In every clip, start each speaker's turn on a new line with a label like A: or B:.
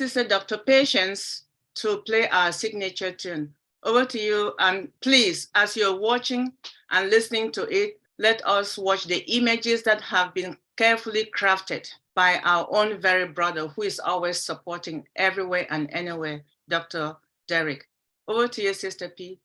A: Sister Dr. Patience to play our signature tune. Over to you, and please, as you're watching and listening to it, let us watch the images that have been carefully crafted by our own very brother who is always supporting everywhere and anywhere, Dr. Derek. Over to you, Sister P.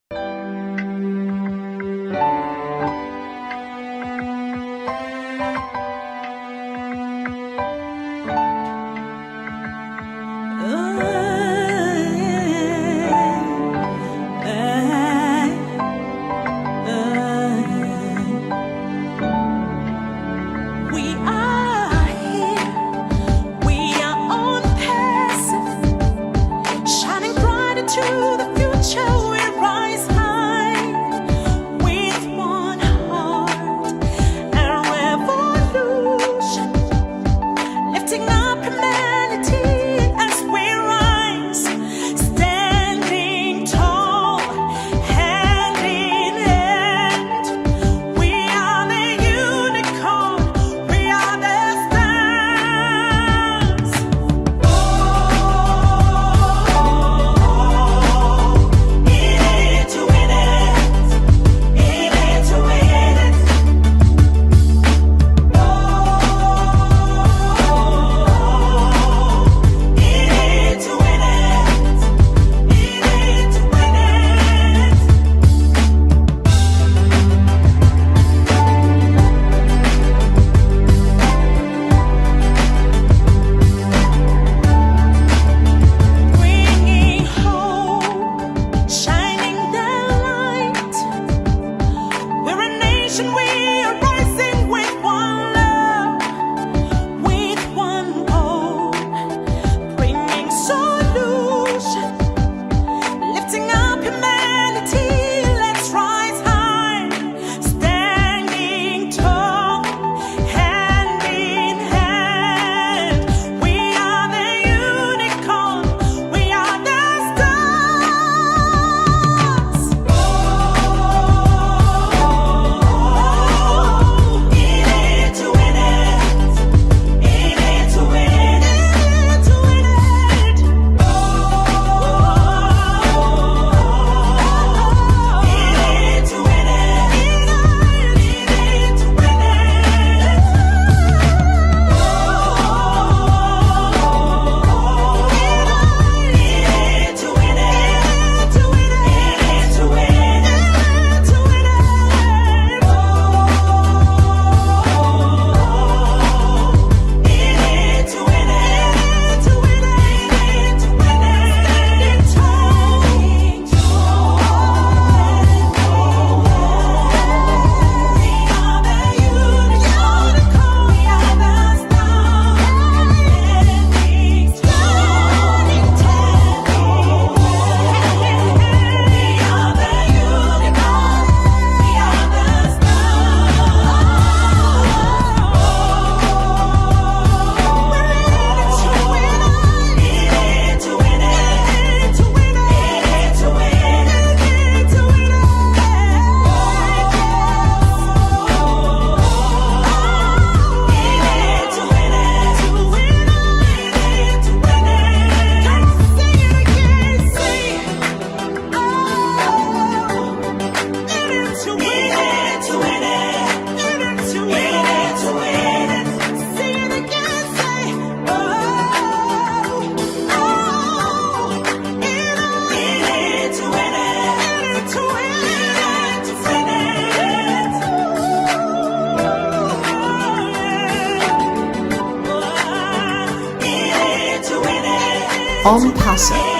B: ONPASSIVE.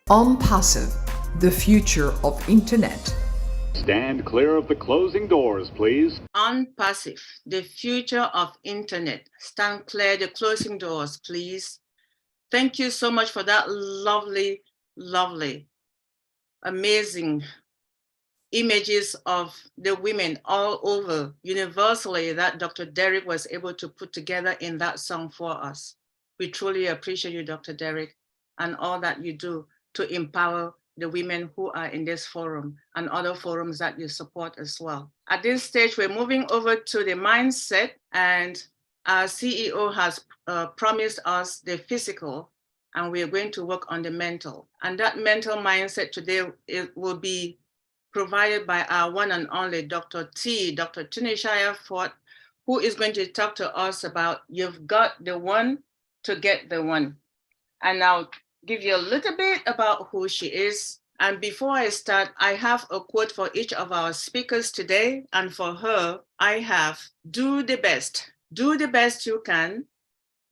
B: ONPASSIVE, the future of Internet.
C: Stand clear of the closing doors, please.
A: ONPASSIVE, the future of Internet. Stand clear the closing doors, please. Thank you so much for that lovely, lovely, amazing images of the women all over universally that Dr. Derek was able to put together in that song for us. We truly appreciate you, Dr. Derek, and all that you do to empower the women who are in this forum and other forums that you support as well. At this stage, we're moving over to the mindset, and our CEO has promised us the physical, and we're going to work on the mental. And that mental mindset today, it will be provided by our one and only Dr. Tunishaya Ford, who is going to talk to us about you've got the one to get the one. And I'll give you a little bit about who she is. And before I start, I have a quote for each of our speakers today. And for her, I have, do the best you can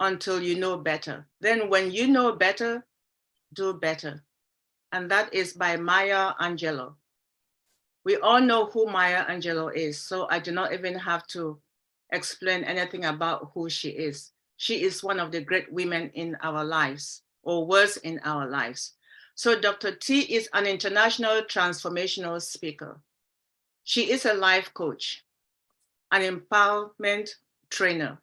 A: until you know better. Then when you know better, do better. And that is by Maya Angelou. We all know who Maya Angelou is, so I do not even have to explain anything about who she is. She is one of the great women in our lives, or was in our lives. So Dr. T is an international transformational speaker. She is a life coach, an empowerment trainer,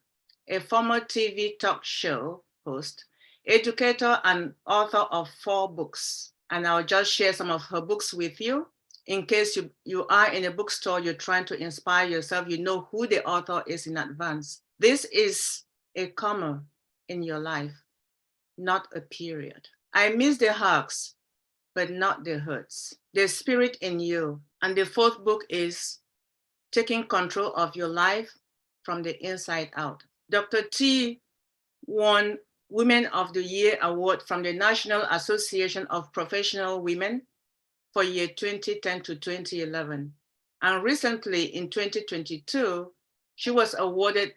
A: a former TV talk show host, educator, and author of 4 books. And I'll just share some of her books with you. In case you are in a bookstore, you're trying to inspire yourself, you know who the author is in advance. This is a comma in your life, not a period. I miss the hugs, but not the hurts. The spirit in you. And the 4th book is Taking Control of Your Life from the Inside Out. Dr. T won Women of the Year Award from the National Association of Professional Women for year 2010 to 2011. And recently in 2022, she was awarded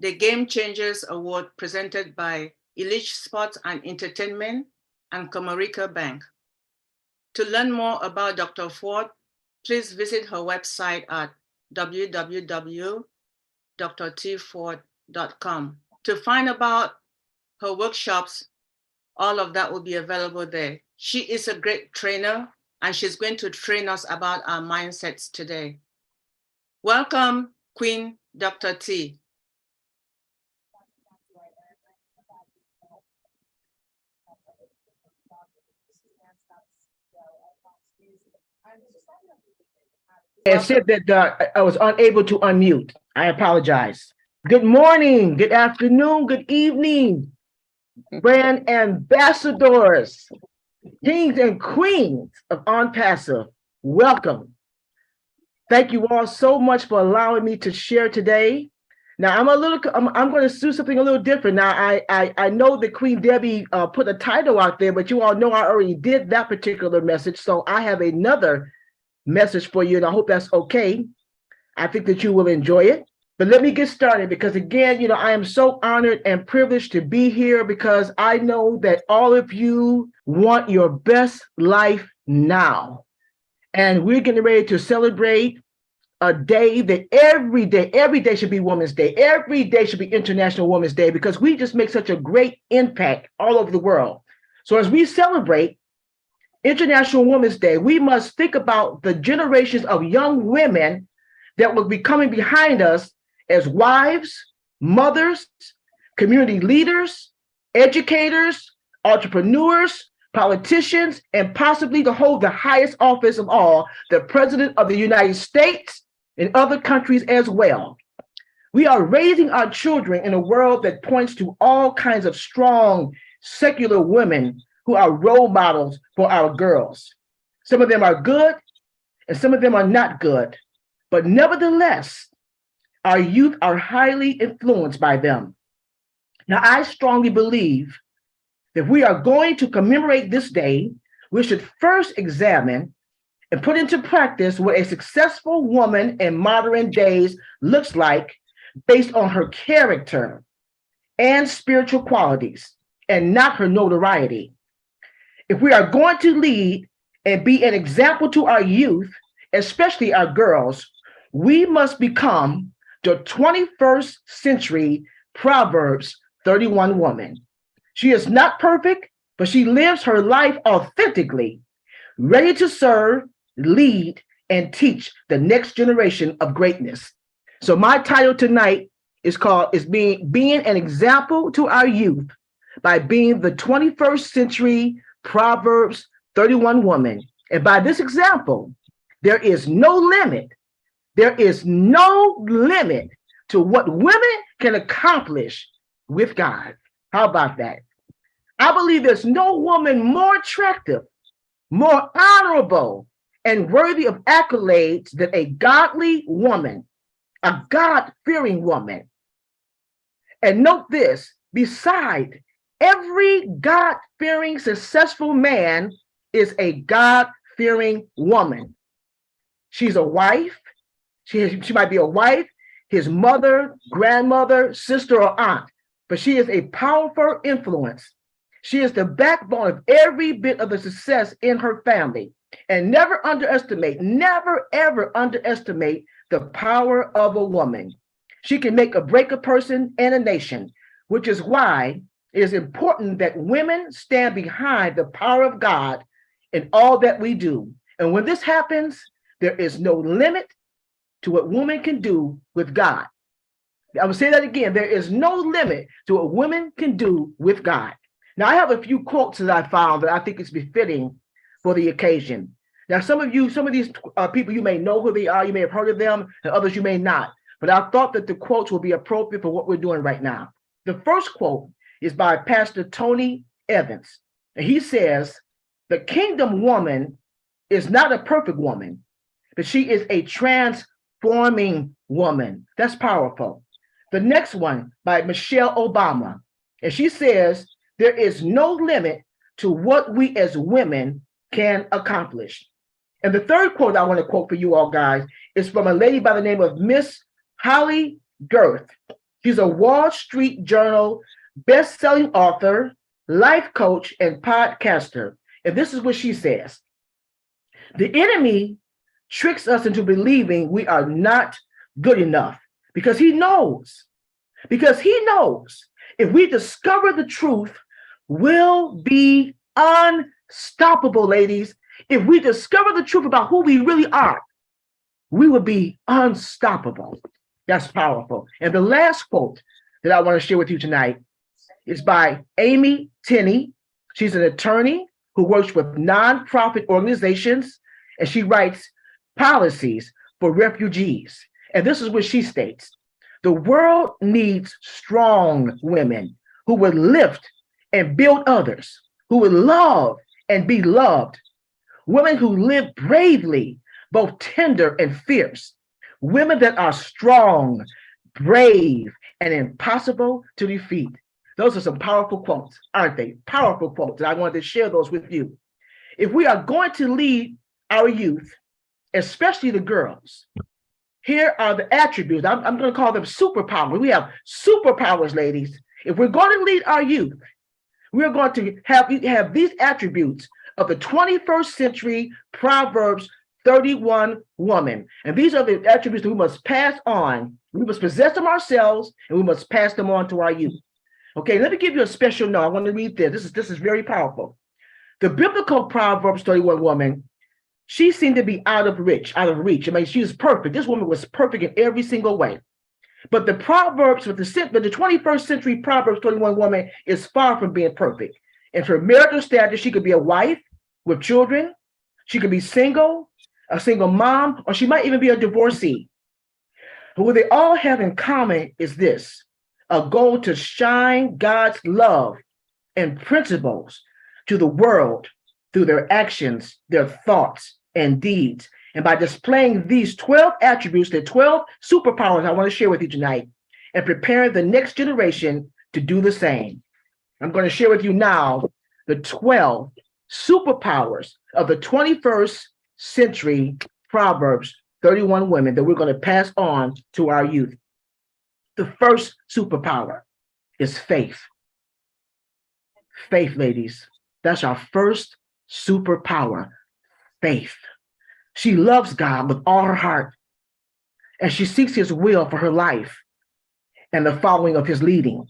A: the Game Changers Award presented by Elite Sports and Entertainment and Comerica Bank. To learn more about Dr. Ford, please visit her website at www.drtford.com. To find about her workshops, all of that will be available there. She is a great trainer, and she's going to train us about our mindsets today. Welcome, Queen Dr. T.
D: It said that I was unable to unmute. I apologize. Good morning, good afternoon, good evening, brand ambassadors, kings and queens of ONPASSIVE. Welcome. Thank you all so much for allowing me to share today. Now I'm going to do something a little different. Now I know that Queen Debbie put a title out there, but you all know I already did that particular message. So I have another message for you, and I hope that's okay. I think that you will enjoy it. But let me get started, because again, I am so honored and privileged to be here, because I know that all of you want your best life now. And we're getting ready to celebrate a day that every day should be Women's Day. Every day should be International Women's Day, because we just make such a great impact all over the world. So as we celebrate International Women's Day, we must think about the generations of young women that will be coming behind us as wives, mothers, community leaders, educators, entrepreneurs, politicians, and possibly to hold the highest office of all, the President of the United States and other countries as well. We are raising our children in a world that points to all kinds of strong, secular women who are role models for our girls. Some of them are good and some of them are not good, but nevertheless, our youth are highly influenced by them. Now, I strongly believe that if we are going to commemorate this day, we should first examine and put into practice what a successful woman in modern days looks like based on her character and spiritual qualities, and not her notoriety. If we are going to lead and be an example to our youth, especially our girls, we must become the 21st century Proverbs 31 woman. She is not perfect, but she lives her life authentically, ready to serve, lead, and teach the next generation of greatness. So my title tonight is being an example to our youth by being the 21st century Proverbs 31 woman. And by this example, there is no limit. There is no limit to what women can accomplish with God. How about that? I believe there's no woman more attractive, more honorable, and worthy of accolades than a godly woman, a God-fearing woman. And note this, beside every God-fearing successful man is a God-fearing woman. She's a wife. She might be a wife, his mother, grandmother, sister, or aunt, but she is a powerful influence. She is the backbone of every bit of the success in her family. And never ever underestimate the power of a woman. She can make or break a person and a nation, which is why it is important that women stand behind the power of God in all that we do. And when this happens, there is no limit to what women can do with God. I will say that again. There is no limit to what women can do with God. Now, I have a few quotes that I found that I think is befitting for the occasion. Now, some of these people, you may know who they are, you may have heard of them, and others you may not. But I thought that the quotes will be appropriate for what we're doing right now. The first quote is by Pastor Tony Evans. And he says, "The kingdom woman is not a perfect woman, but she is a transforming woman." That's powerful. The next one by Michelle Obama. And she says, "There is no limit to what we as women can accomplish." And the third quote I want to quote for you all guys is from a lady by the name of Miss Holly Girth. She's a Wall Street Journal best-selling author, life coach, and podcaster. And this is what she says: "The enemy tricks us into believing we are not good enough because he knows if we discover the truth, we'll be unstoppable, ladies. If we discover the truth about who we really are, we will be unstoppable." That's powerful. And the last quote that I want to share with you tonight is by Amy Tenney. She's an attorney who works with nonprofit organizations, and she writes policies for refugees. And this is what she states: "The world needs strong women who would lift and build others, who would love and be loved, women who live bravely, both tender and fierce, women that are strong, brave, and impossible to defeat." Those are some powerful quotes, aren't they? Powerful quotes, and I wanted to share those with you. If we are going to lead our youth, especially the girls, here are the attributes. I'm going to call them superpowers. We have superpowers, ladies. If we're going to lead our youth, we're going to have these attributes of the 21st century Proverbs 31 woman. And these are the attributes that we must pass on. We must possess them ourselves, and we must pass them on to our youth. Okay, let me give you a special note. I want to read this. This is very powerful. The biblical Proverbs 31 woman, she seemed to be out of reach. I mean, she was perfect. This woman was perfect in every single way. But the Proverbs, the 21st century Proverbs 31 woman is far from being perfect. In her marital status, she could be a wife with children. She could be single, a single mom, or she might even be a divorcee. But what they all have in common is this: a goal to shine God's love and principles to the world through their actions, their thoughts, and deeds. And by displaying these 12 attributes, the 12 superpowers I want to share with you tonight, and preparing the next generation to do the same. I'm going to share with you now the 12 superpowers of the 21st century Proverbs 31 women that we're going to pass on to our youth. The first superpower is faith. Faith, ladies. That's our first superpower, faith. She loves God with all her heart, and she seeks his will for her life and the following of his leading.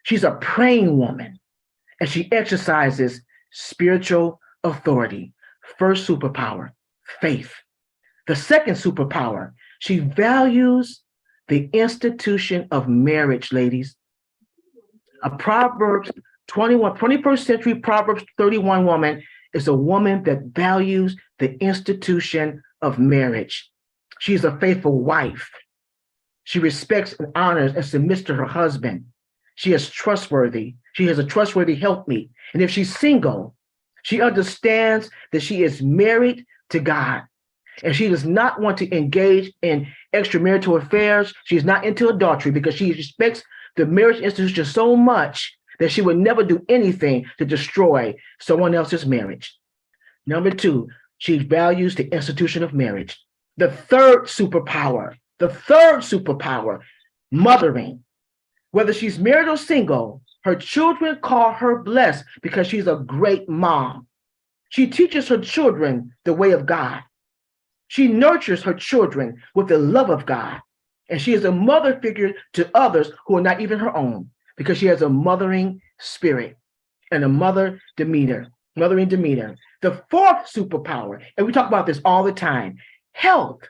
D: She's a praying woman, and she exercises spiritual authority. First superpower, faith. The second superpower, she values the institution of marriage, ladies. A Proverbs 21, 21st century Proverbs 31 woman is a woman that values the institution of marriage. She's a faithful wife. She respects and honors and submits to her husband. She is trustworthy. She has a trustworthy helpmeet. And if she's single, she understands that she is married to God. And she does not want to engage in extramarital affairs. She's not into adultery because she respects the marriage institution so much that she would never do anything to destroy someone else's marriage. Number two, she values the institution of marriage. The third superpower, mothering. Whether she's married or single, her children call her blessed because she's a great mom. She teaches her children the way of God. She nurtures her children with the love of God. And she is a mother figure to others who are not even her own because she has a mothering spirit and a mothering demeanor. The fourth superpower, and we talk about this all the time, health.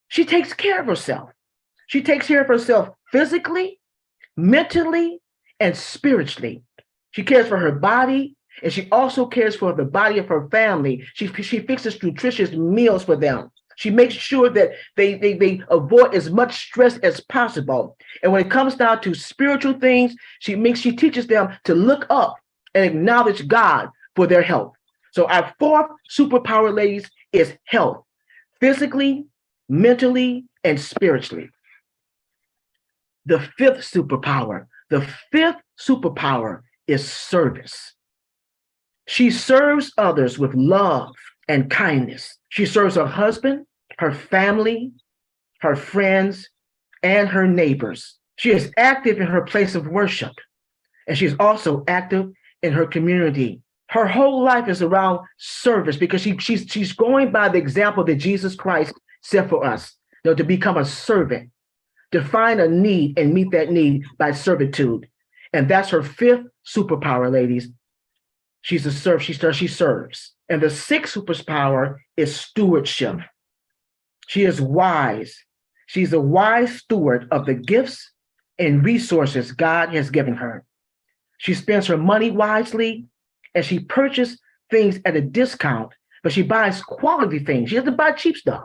D: She takes care of herself. She takes care of herself physically, mentally, and spiritually. She cares for her body, and she also cares for the body of her family. She fixes nutritious meals for them. She makes sure that they avoid as much stress as possible. And when it comes down to spiritual things, she teaches them to look up and acknowledge God for their health. So our fourth superpower, ladies, is health, physically, mentally, and spiritually. The fifth superpower is service. She serves others with love and kindness. She serves her husband, her family, her friends, and her neighbors. She is active in her place of worship, and she's also active in her community. Her whole life is around service because she's going by the example that Jesus Christ set for us, to become a servant, to find a need and meet that need by servitude. And that's her fifth superpower, ladies. She serves. And the sixth superpower is stewardship. She is wise. She's a wise steward of the gifts and resources God has given her. She spends her money wisely, and she purchases things at a discount, but she buys quality things. She doesn't buy cheap stuff.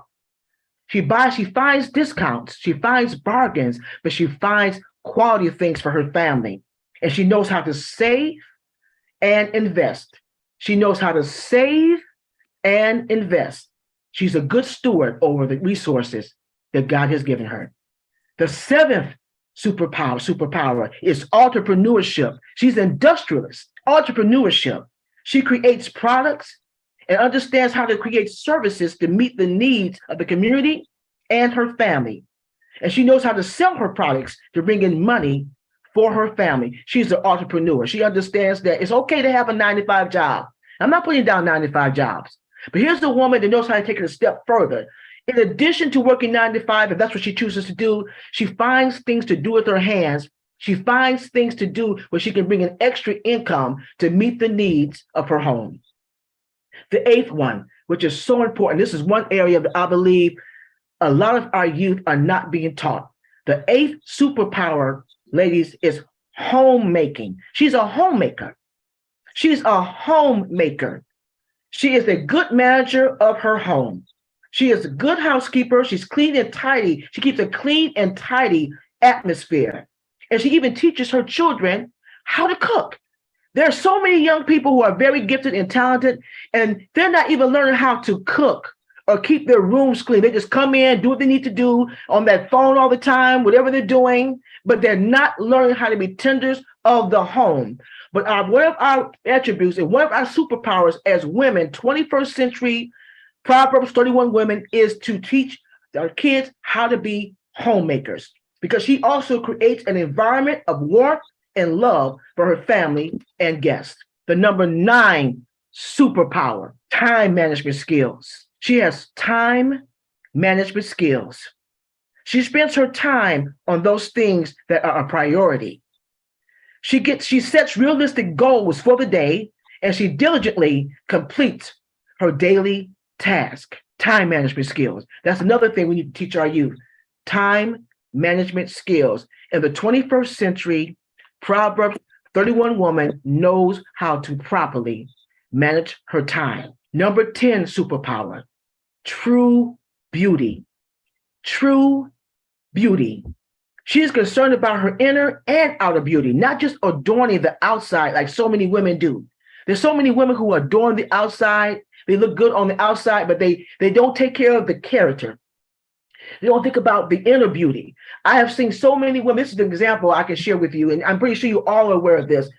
D: She finds discounts, she finds bargains, but she finds quality things for her family. And she knows how to save and invest. She's a good steward over the resources that God has given her. The seventh superpower is entrepreneurship. She's an industrialist. Entrepreneurship. She creates products and understands how to create services to meet the needs of the community and her family. And she knows how to sell her products to bring in money for her family. She's an entrepreneur. She understands that it's okay to have a 9-to-5 job. I'm not putting down 9-to-5 jobs, but here's a woman that knows how to take it a step further. In addition to working 9-to-5, if that's what she chooses to do, she finds things to do with her hands. She finds things to do where she can bring in extra income to meet the needs of her home. The eighth one, which is so important, this is one area that I believe a lot of our youth are not being taught. The eighth superpower, ladies, is homemaking. She's a homemaker. She is a good manager of her home. She is a good housekeeper. She's clean and tidy. She keeps a clean and tidy atmosphere. And she even teaches her children how to cook. There are so many young people who are very gifted and talented, and they're not even learning how to cook or keep their rooms clean. They just come in, do what they need to do on that phone all the time, whatever they're doing, but they're not learning how to be tenders of the home. But one of our attributes and one of our superpowers as women, 21st century Proverbs 31 women, is to teach our kids how to be homemakers, because she also creates an environment of warmth and love for her family and guests. The number 9 superpower, time management skills. She has time management skills. She spends her time on those things that are a priority. She sets realistic goals for the day, and she diligently completes her daily task. Time management skills. That's another thing we need to teach our youth. Time management skills. And the 21st century Proverbs 31 woman knows how to properly manage her time. Number 10 superpower, true beauty. True beauty. She is concerned about her inner and outer beauty, not just adorning the outside like so many women do. There's so many women who adorn the outside. They look good on the outside, but they don't take care of the character. They don't think about the inner beauty. I have seen so many women. This is an example I can share with you, and I'm pretty sure you all are aware of this.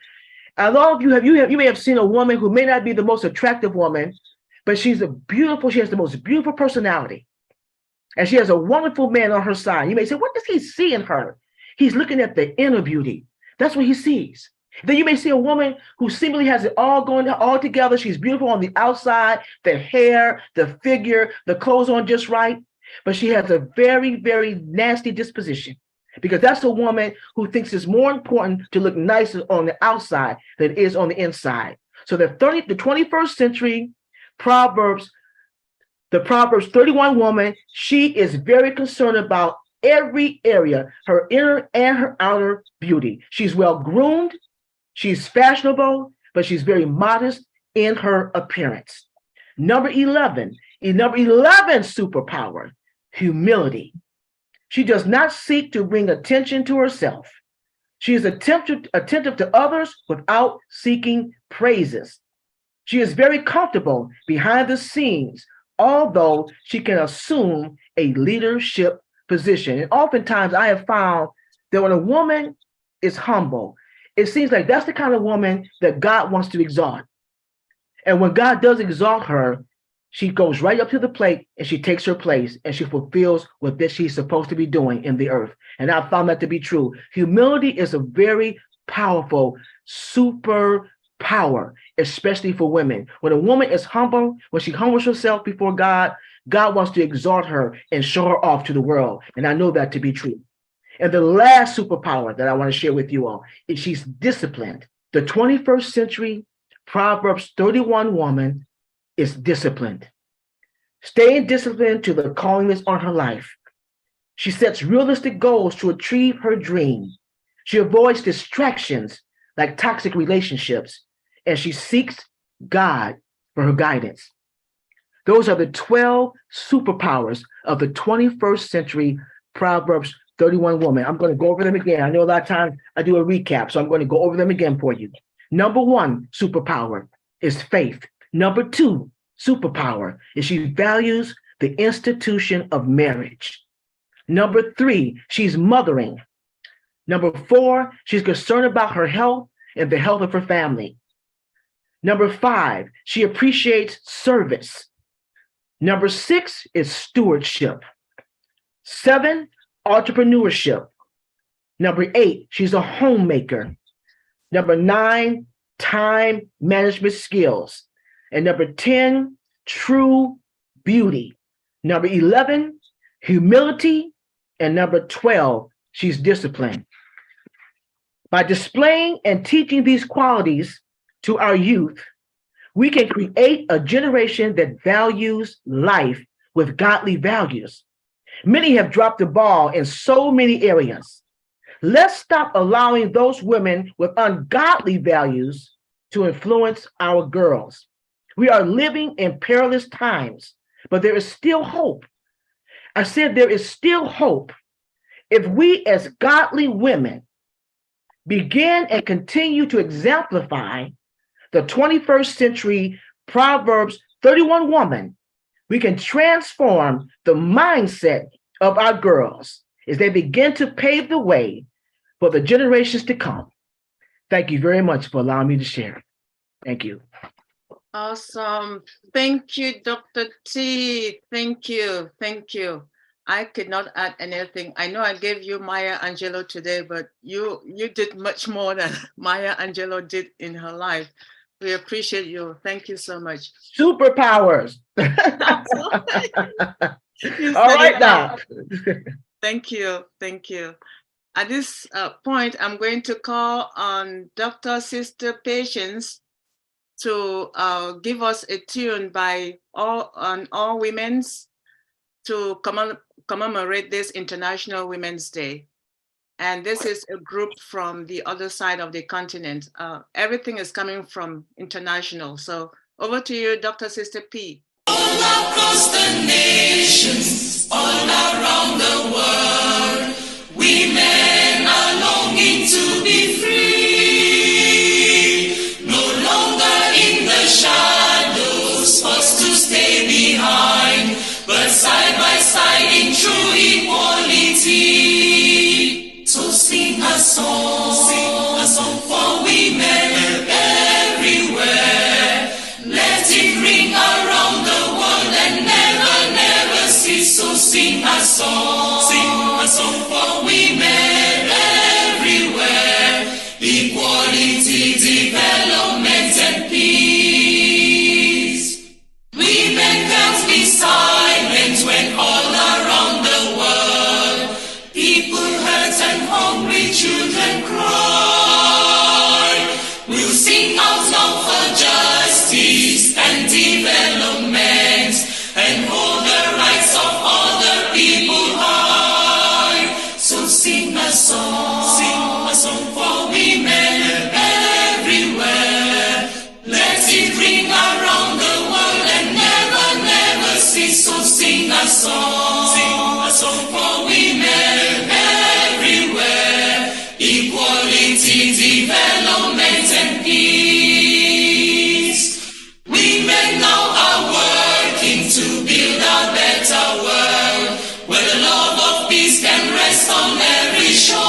D: A lot of you may have seen a woman who may not be the most attractive woman, but she has the most beautiful personality. And she has a wonderful man on her side. You may say, what does he see in her? He's looking at the inner beauty. That's what he sees. Then you may see a woman who seemingly has it all going all together. She's beautiful on the outside, the hair, the figure, the clothes on just right. But she has a very, very nasty disposition, because that's a woman who thinks it's more important to look nicer on the outside than it is on the inside. So the 21st century Proverbs 31 woman, she is very concerned about every area, her inner and her outer beauty. She's well groomed, she's fashionable, but she's very modest in her appearance. Number 11 superpower, humility. She does not seek to bring attention to herself. She is attentive to others without seeking praises. She is very comfortable behind the scenes, although she can assume a leadership position. And oftentimes I have found that when a woman is humble, it seems like that's the kind of woman that God wants to exalt. And when God does exalt her, she goes right up to the plate and she takes her place and she fulfills what she's supposed to be doing in the earth. And I've found that to be true. Humility is a very powerful superpower, especially for women. When a woman is humble, when she humbles herself before God, God wants to exalt her and show her off to the world. And I know that to be true. And the last superpower that I want to share with you all is she's disciplined. The 21st century Proverbs 31 woman is disciplined. Staying disciplined to the calling that's on her life. She sets realistic goals to achieve her dream. She avoids distractions like toxic relationships, and she seeks God for her guidance. Those are the 12 superpowers of the 21st century Proverbs 31 woman. I'm going to go over them again. I know a lot of times I do a recap, so I'm going to go over them again for you. Number 1 superpower is faith. Number 2 superpower is she values the institution of marriage. Number 3, she's mothering. Number 4, she's concerned about her health and the health of her family. Number 5, she appreciates service. Number 6 is stewardship. 7, entrepreneurship. Number 8, she's a homemaker. Number 9, time management skills. And number 10, true beauty. Number 11, humility. And number 12, she's disciplined. By displaying and teaching these qualities to our youth, we can create a generation that values life with godly values. Many have dropped the ball in so many areas. Let's stop allowing those women with ungodly values to influence our girls. We are living in perilous times, but there is still hope. I said there is still hope. If we as godly women begin and continue to exemplify the 21st century Proverbs 31 woman, we can transform the mindset of our girls as they begin to pave the way for the generations to come. Thank you very much for allowing me to share. Thank you.
A: Awesome. Thank you, Dr. T. Thank you. Thank you. I could not add anything. I know I gave you Maya Angelou today, but you did much more than Maya Angelou did in her life. We appreciate you. Thank you so much.
D: Superpowers. All right now.
A: Thank you. Thank you. At this point, I'm going to call on Dr. Sister Patience to give us a tune by all women's to commemorate this International Women's Day. And this is a group from the other side of the continent. Everything is coming from international. So over to you, Dr. Sister P.
E: All across the nations, all around the world, women are longing to be free, no longer in the shadows, forced to stay behind, but side by side in true equality. So sing a song for women everywhere. Let it ring around the world and never, never cease. So sing a song for women everywhere. Equality, development, and peace. Women can't be silent when all around the world people hurt and hungry children cry. We'll sing out loud for justice and development and hold the rights of all the people high. So sing a song for women everywhere. Let it ring around the world and never, never cease. So sing a song for women everywhere. Equality, development, and peace. Women now are working to build a better world where the love of peace can rest on every shore.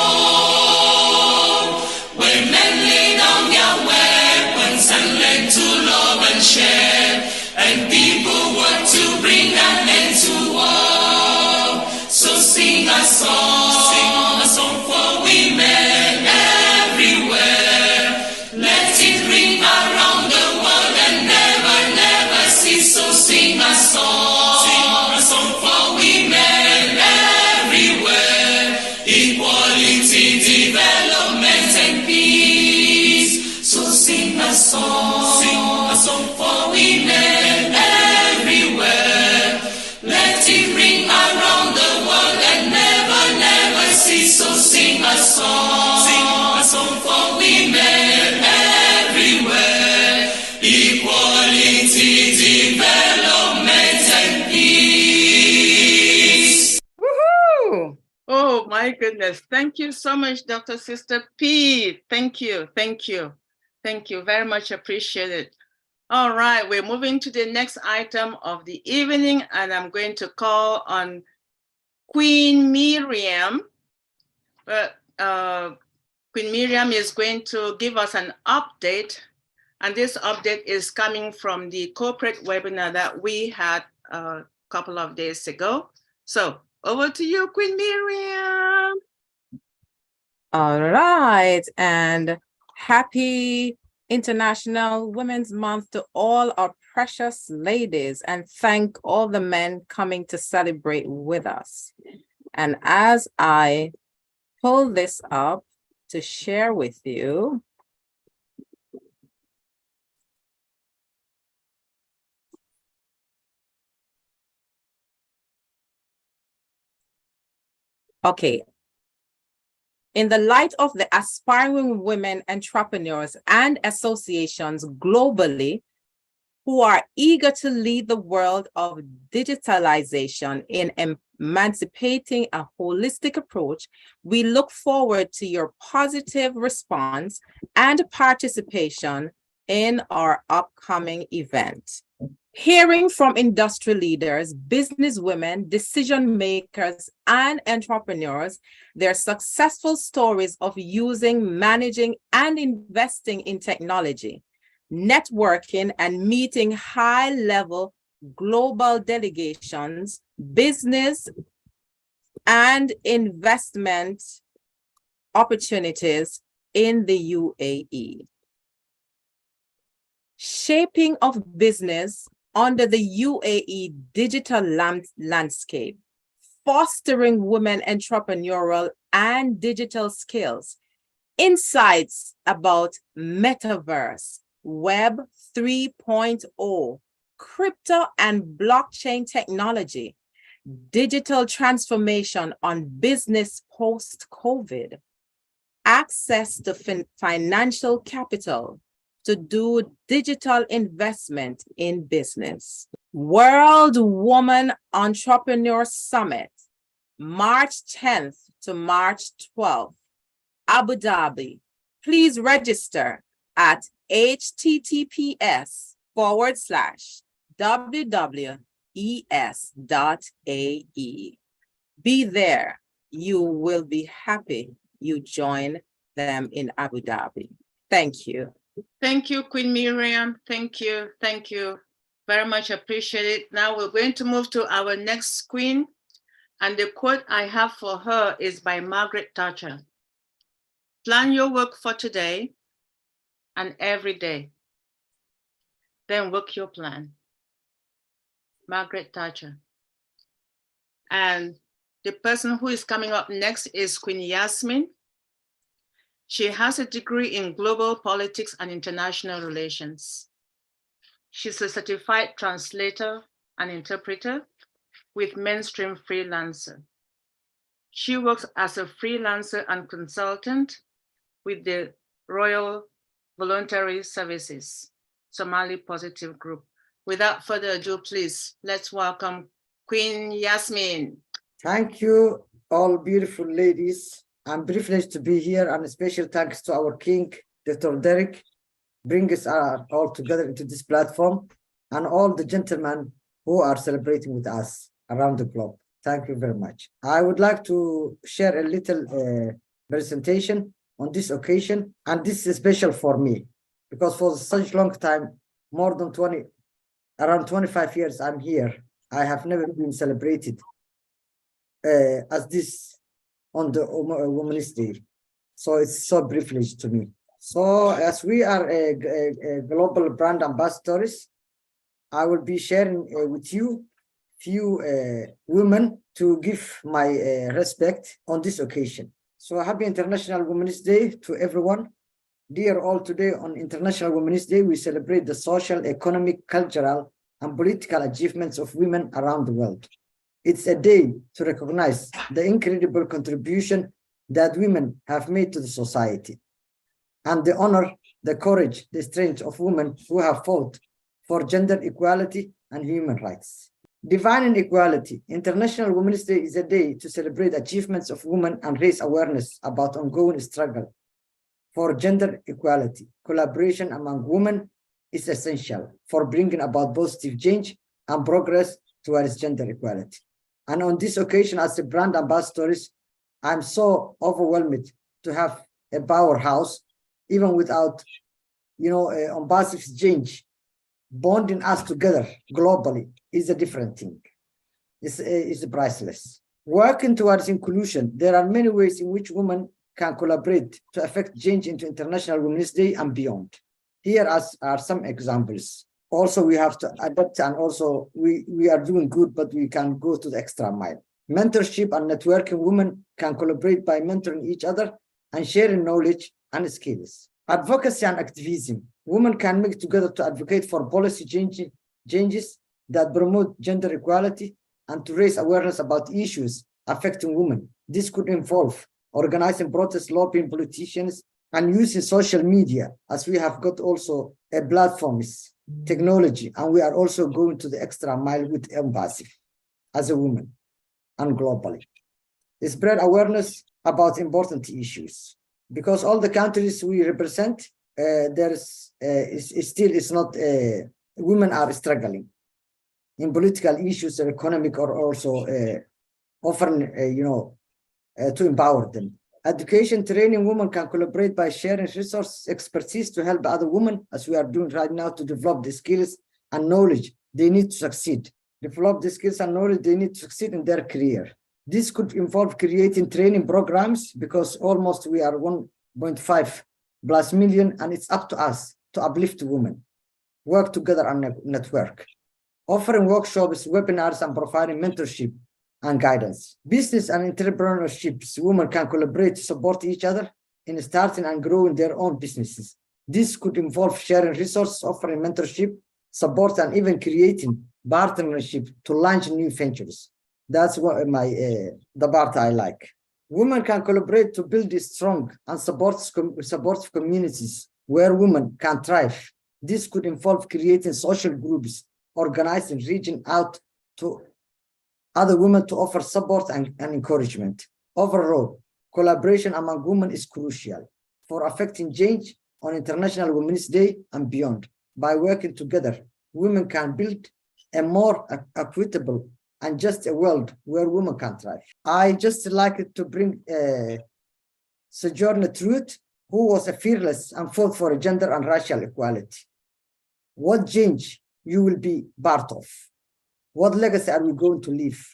E: Where men lay down their weapons and learn to love and share, and people work to bring an end to war. So sing a song for women everywhere. Let it ring around the world and never, never cease. So sing a song for women everywhere. Equality, development, and peace. So sing a song for women everywhere. Let it ring around the world and never, never cease. So sing a song for women everywhere. Equality, development, and peace.
A: Woohoo! Oh my goodness. Thank you so much, Dr. Sister P. Thank you. Thank you. Thank you. Very much appreciated. All right, we're moving to the next item of the evening, and I'm going to call on Queen Miriam. Queen Miriam is going to give us an update, and this update is coming from the corporate webinar that we had a couple of days ago. So over to you, Queen Miriam.
F: All right, and happy International Women's Month to all our precious ladies, and thank all the men coming to celebrate with us. And as I pull this up to share with you, okay. In the light of the aspiring women entrepreneurs and associations globally who are eager to lead the world of digitalization in emancipating a holistic approach, we look forward to your positive response and participation in our upcoming event. Hearing from industry leaders, businesswomen, decision makers, and entrepreneurs, their successful stories of using, managing, and investing in technology, networking, and meeting high-level global delegations, business and investment opportunities in the UAE. Shaping of business under the UAE digital landscape, fostering women entrepreneurial and digital skills, insights about metaverse, Web 3.0, crypto and blockchain technology, digital transformation on business post-COVID, access to financial capital to do digital investment in business. World Woman Entrepreneur Summit, March 10th to March 12th, Abu Dhabi. Please register at https://www.es.ae. Be there. You will be happy you join them in Abu Dhabi. Thank you.
A: Thank you, Queen Miriam. Thank you. Thank you. Very much appreciate it. Now we're going to move to our next queen. And the quote I have for her is by Margaret Thatcher. Plan your work for today and every day. Then work your plan. Margaret Thatcher. And the person who is coming up next is Queen Yasmin. She has a degree in global politics and international relations. She's a certified translator and interpreter with Mainstream Freelancer. She works as a freelancer and consultant with the Royal Voluntary Services, Somali Positive Group. Without further ado, please, let's welcome Queen Yasmin.
G: Thank you, all beautiful ladies. I'm privileged to be here, and a special thanks to our king, Dr. Derek, bring us all together into this platform, and all the gentlemen who are celebrating with us around the globe. Thank you very much. I would like to share a little presentation on this occasion, and this is special for me because for such long time, more than around 25 years I'm here, I have never been celebrated as this on the Women's Day. So it's so privileged to me. So as we are a global brand ambassadors, I will be sharing with you few women to give my respect on this occasion. So happy International Women's Day to everyone. Dear all, today on International Women's Day, we celebrate the social, economic, cultural, and political achievements of women around the world. It's a day to recognize the incredible contribution that women have made to the society, and the honor, the courage, the strength of women who have fought for gender equality and human rights. Divine Equality, International Women's Day is a day to celebrate achievements of women and raise awareness about ongoing struggle for gender equality. Collaboration among women is essential for bringing about positive change and progress towards gender equality. And on this occasion, as a brand ambassadors, I'm so overwhelmed to have a powerhouse, even without, ONPASSIVE change, bonding us together globally is a different thing. It's priceless. Working towards inclusion, there are many ways in which women can collaborate to affect change into International Women's Day and beyond. Here are some examples. Also, we have to adapt, and also we are doing good, but we can go to the extra mile. Mentorship and networking, women can collaborate by mentoring each other and sharing knowledge and skills. Advocacy and activism, women can make together to advocate for policy changes that promote gender equality and to raise awareness about issues affecting women. This could involve organizing protests, lobbying politicians, and using social media, as we have got also a platforms, technology, and we are also going to the extra mile with ONPASSIVE as a woman and globally. Spread awareness about important issues, because all the countries we represent, women are struggling in political issues or economic, or also often, to empower them. Education, training, women can collaborate by sharing resources, expertise to help other women, as we are doing right now, to develop the skills and knowledge they need to succeed. Develop the skills and knowledge they need to succeed in their career. This could involve creating training programs, because almost we are 1.5+ million, and it's up to us to uplift women, work together and network. Offering workshops, webinars, and providing mentorship and guidance. Business and entrepreneurships, women can collaborate to support each other in starting and growing their own businesses. This could involve sharing resources, offering mentorship, support, and even creating partnership to launch new ventures. That's what the part I like. Women can collaborate to build strong and supportive communities where women can thrive. This could involve creating social groups, organizing, reaching out to other women to offer support and encouragement. Overall, collaboration among women is crucial for affecting change on International Women's Day and beyond. By working together, women can build a more equitable and just a world where women can thrive. I just like to bring Sojourner Truth, who was a fearless and fought for gender and racial equality. What change you will be part of? What legacy are we going to leave?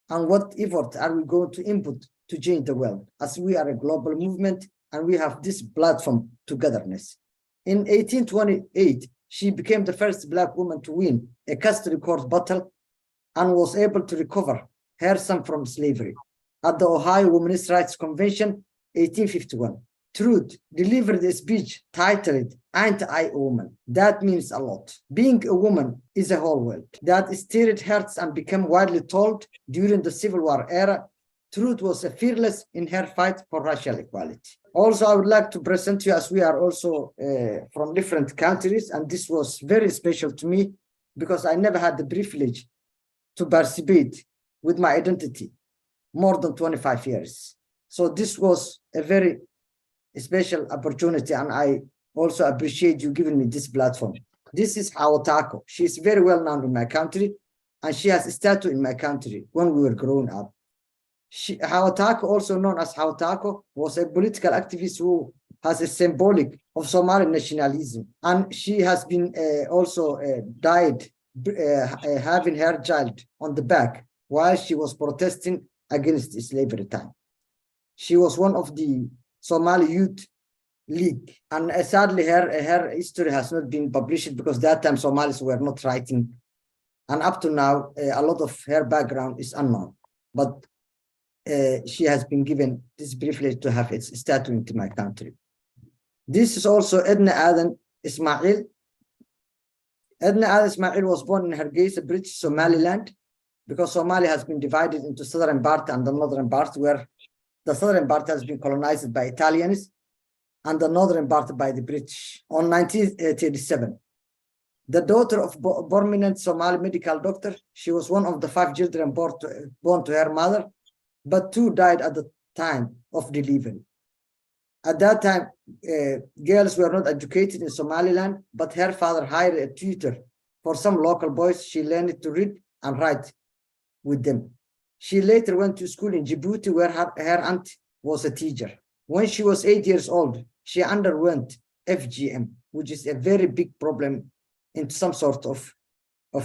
G: And what effort are we going to input to change the world, as we are a global movement and we have this platform togetherness? In 1828, she became the first Black woman to win a custody court battle and was able to recover her son from slavery. At the Ohio Women's Rights Convention, 1851, Truth delivered a speech titled Anti-Woman. That means a lot. Being a woman is a whole world. That stirred hearts and became widely told during the Civil War era. Truth was fearless in her fight for racial equality. Also, I would like to present you, as we are also from different countries, and this was very special to me because I never had the privilege to participate with my identity more than 25 years. So this was a very special opportunity, and I also appreciate you giving me this platform. This is Hawatako. She is very well known in my country, and she has a statue in my country when we were growing up. Hawatako, also known as Hawatako, was a political activist who has a symbolic of Somali nationalism, and she has been also died having her child on the back while she was protesting against slavery time. She was one of the Somali Youth League, and sadly her history has not been published because that time Somalis were not writing, and up to now a lot of her background is unknown, but she has been given this privilege to have its statue in my country. This is also Edna Adan Ismail. Edna Adan Ismail was born in Hargeisa, British Somaliland, because Somalia has been divided into southern part and the northern part, where the southern part has been colonized by Italians and the northern part by the British. On 1937, the daughter of a prominent Somali medical doctor, she was one of the 5 children born to her mother, but 2 died at the time of delivery. At that time, girls were not educated in Somaliland, but her father hired a tutor for some local boys. She learned to read and write with them. She later went to school in Djibouti, where her aunt was a teacher. When she was 8 years old, she underwent FGM, which is a very big problem in some sort of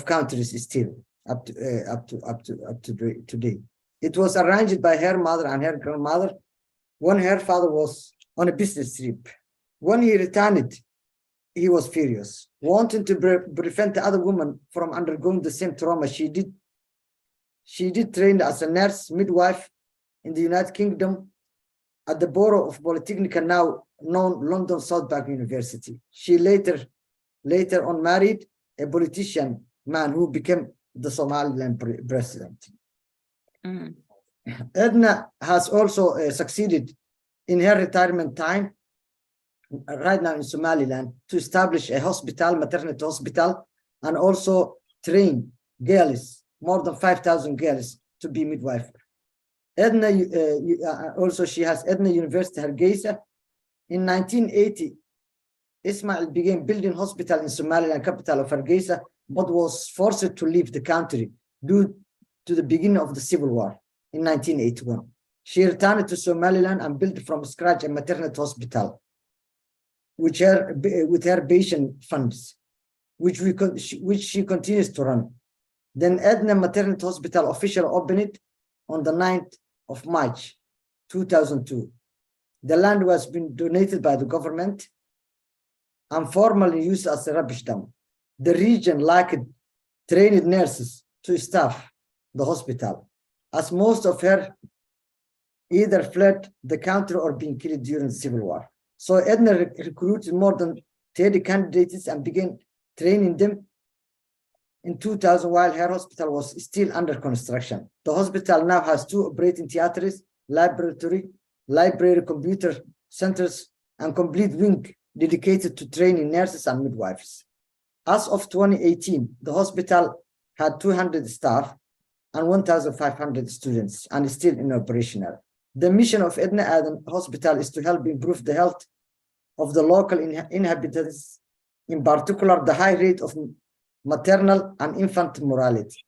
G: countries still up to today. It was arranged by her mother and her grandmother when her father was on a business trip. When he returned, he was furious, wanting to prevent the other woman from undergoing the same trauma she did. She did train as a nurse midwife in the United Kingdom at the Borough of Polytechnica, now known London South Bank University. She later on married a politician man who became the Somaliland president.
A: Mm.
G: Edna has also succeeded in her retirement time right now in Somaliland to establish a hospital, maternity hospital, and also train girls, more than 5,000 girls, to be midwife. Edna, also she has Edna University Hargeisa. In 1980, Ismail began building hospital in Somaliland, capital of Hargeisa, but was forced to leave the country due to the beginning of the Civil War in 1981. She returned to Somaliland and built from scratch a maternity hospital, with her patient funds, which she continues to run. Then Edna Maternity Hospital officially opened on the 9th of March, 2002. The land was been donated by the government and formerly used as a rubbish dump. The region lacked trained nurses to staff the hospital, as most of her either fled the country or been killed during the Civil War. So Edna recruited more than 30 candidates and began training them in 2000 while her hospital was still under construction. The hospital now has 2 operating theaters, library, computer centers, and complete wing dedicated to training nurses and midwives. As of 2018, the hospital had 200 staff and 1,500 students and is still in operational. The mission of Edna Aden Hospital is to help improve the health of the local inhabitants, in particular the high rate of maternal and infant mortality.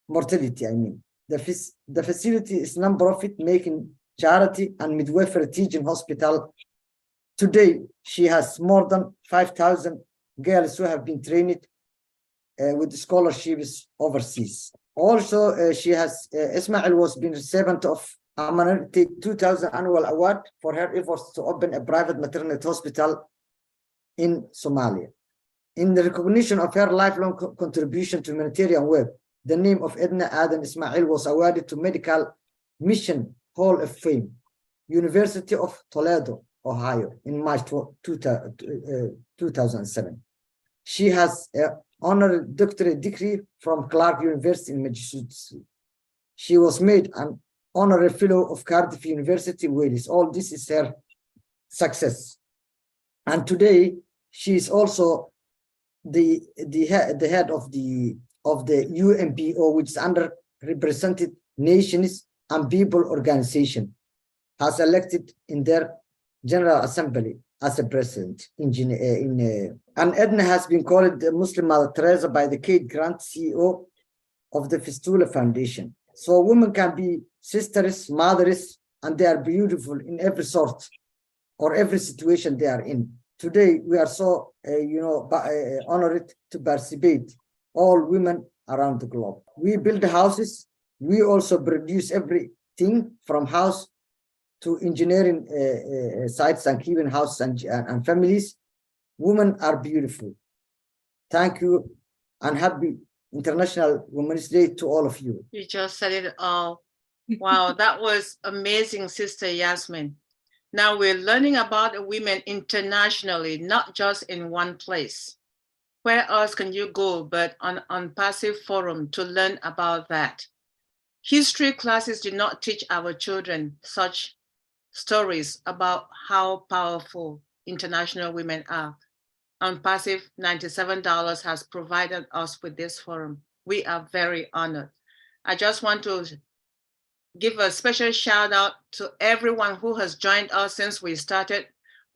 G: The facility is non-profit, making charity and midwifery teaching hospital. Today, she has more than 5,000 girls who have been trained with scholarships overseas. Also, she has Ismail was been recipient of Amanati 2000 annual award for her efforts to open a private maternity hospital in Somalia. In the recognition of her lifelong contribution to humanitarian work, the name of Edna Aden Ismail was awarded to Medical Mission Hall of Fame, University of Toledo, Ohio, in March 2007. She has an honorary doctorate degree from Clark University in Massachusetts. She was made an honorary fellow of Cardiff University, Wales. All this is her success. And today, she is also the head of the UNPO, which is underrepresented nations and people organization, has elected in their General Assembly as a president. And Edna has been called the Muslim Mother Teresa by the Kate Grant, CEO of the Fistula Foundation. So women can be sisters, mothers, and they are beautiful in every sort or every situation they are in. Today, we are so, honored to participate all women around the globe. We build houses. We also produce everything from house to engineering sites and keeping houses and families. Women are beautiful. Thank you and happy International Women's Day to all of you.
A: You just said it all. Wow, that was amazing, Sister Yasmin. Now we're learning about women internationally, not just in one place. Where else can you go but on ONPASSIVE Forum to learn about that? History classes do not teach our children such stories about how powerful international women are. ONPASSIVE $97 has provided us with this forum. We are very honored. I just want to give a special shout out to everyone who has joined us since we started.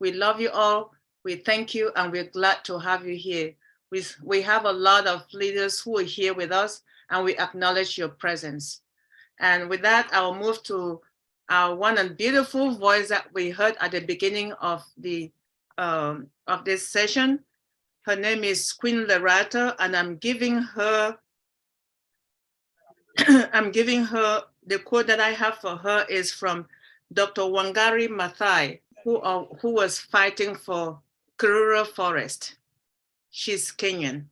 A: We love you all. We thank you and we're glad to have you here. We have a lot of leaders who are here with us and we acknowledge your presence. And with that, I will move to our one and beautiful voice that we heard at the beginning of this session. Her name is Queen Lerato, and I'm giving her the quote that I have for her is from Dr. Wangari Maathai, who was fighting for Karura Forest. She's Kenyan,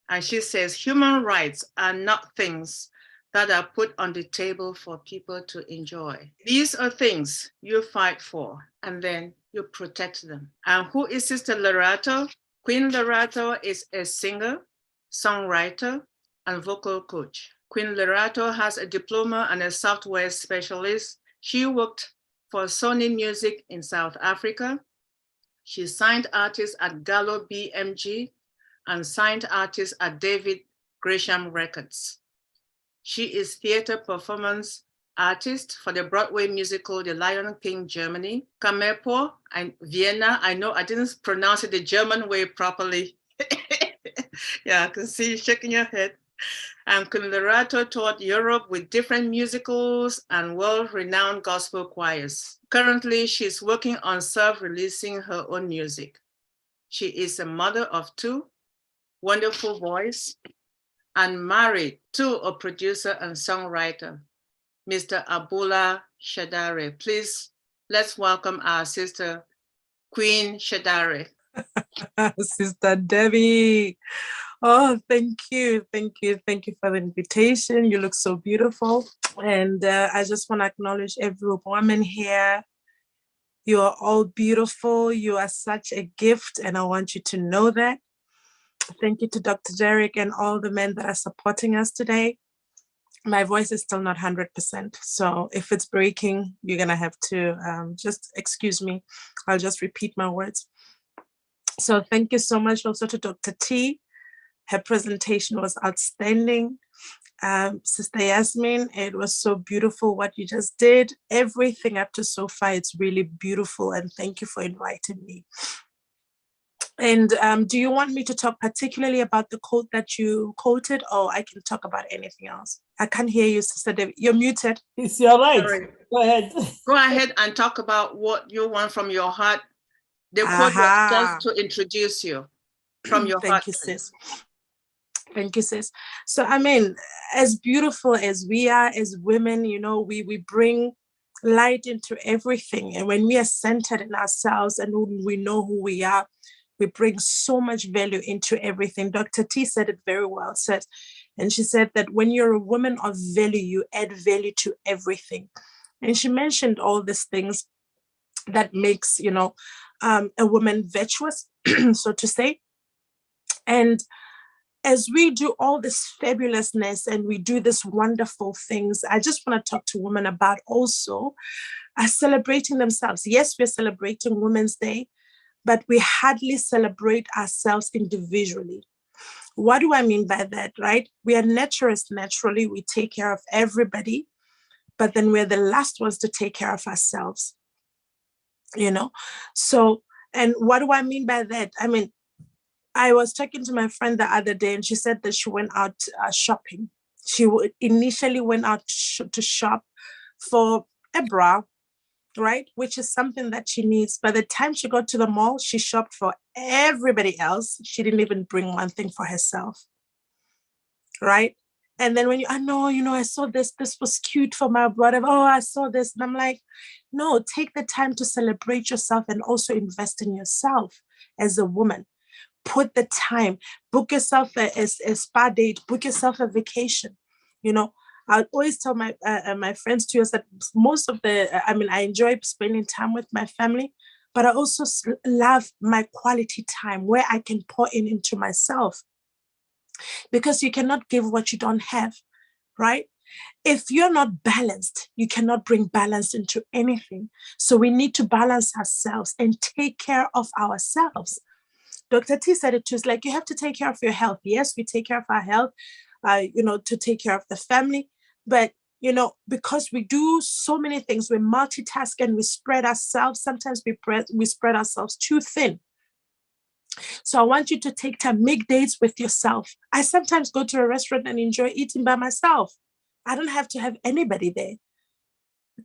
A: and she says, human rights are not things that are put on the table for people to enjoy. These are things you fight for, and then you protect them. And who is Sister Lerato? Queen Lerato is a singer, songwriter, and vocal coach. Queen Lerato has a diploma and a software specialist. She worked for Sony Music in South Africa. She signed artists at Gallo BMG and signed artists at David Gresham Records. She is theater performance artist for the Broadway musical The Lion King, Germany, Kamepo and Vienna. I know I didn't pronounce it the German way properly. Yeah, I can see you shaking your head. And Queen Lerato toured Europe with different musicals and world-renowned gospel choirs. Currently, she's working on self-releasing her own music. She is a mother of 2, wonderful voice, and married to a producer and songwriter, Mr. Abula Shadare. Please, let's welcome our sister, Queen Shadare.
H: Sister Debbie. Oh, thank you. Thank you. Thank you for the invitation. You look so beautiful. And I just want to acknowledge every woman here. You are all beautiful. You are such a gift. And I want you to know that. Thank you to Dr. Derek and all the men that are supporting us today. My voice is still not 100%. So if it's breaking, you're going to have to just excuse me. I'll just repeat my words. So thank you so much also to Dr. T. Her presentation was outstanding. Sister Yasmin, it was so beautiful what you just did. Everything up to so far, it's really beautiful. And thank you for inviting me. And do you want me to talk particularly about the quote that you quoted, or I can talk about anything else? I can't hear you, Sister David. You're muted.
I: It's your right.
A: Sorry.
I: Go ahead.
A: Go ahead and talk about what you want from your heart. The quote was just to introduce you from your heart.
H: Thank you, sis. Thank you, sis. So, I mean, as beautiful as we are as women, you know, we bring light into everything. And when we are centered in ourselves and we know who we are, we bring so much value into everything. Dr. T said it very well, and she said that when you're a woman of value, you add value to everything. And she mentioned all these things that makes, you know, a woman virtuous, so to say. And as we do all this fabulousness and we do this wonderful things, I just want to talk to women about also celebrating themselves. Yes, we're celebrating Women's Day, but we hardly celebrate ourselves individually. What do I mean by that, right? We are naturists naturally. We take care of everybody, but then we're the last ones to take care of ourselves, you know? So, and what do I mean by that? I mean, I was talking to my friend the other day and she said that she went out shopping. She initially went out to shop for a bra, right? Which is something that she needs. By the time she got to the mall, she shopped for everybody else. She didn't even bring one thing for herself, right? And then when I know, you know, I saw this was cute for my whatever. Oh, I saw this. And I'm like, no, take the time to celebrate yourself and also invest in yourself as a woman. Put the time, book yourself a spa date, book yourself a vacation. You know, I always tell my my friends too is that most of I enjoy spending time with my family, but I also love my quality time where I can pour into myself, because you cannot give what you don't have, right? If you're not balanced, you cannot bring balance into anything. So we need to balance ourselves and take care of ourselves. Dr. T said it too. It's like you have to take care of your health. Yes, we take care of our health, you know, to take care of the family. But, you know, because we do so many things, we multitask and we spread ourselves. Sometimes we spread ourselves too thin. So I want you to take time, make dates with yourself. I sometimes go to a restaurant and enjoy eating by myself. I don't have to have anybody there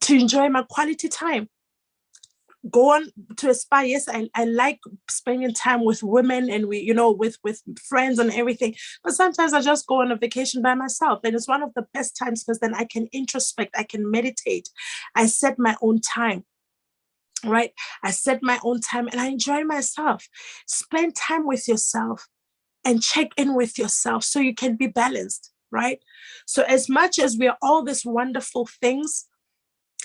H: to enjoy my quality time. Go on to a spa. Yes, I like spending time with women and we, you know, with friends and everything. But sometimes I just go on a vacation by myself. And it's one of the best times because then I can introspect, I can meditate. I set my own time, right? I set my own time and I enjoy myself. Spend time with yourself and check in with yourself so you can be balanced, right? So as much as we are all these wonderful things,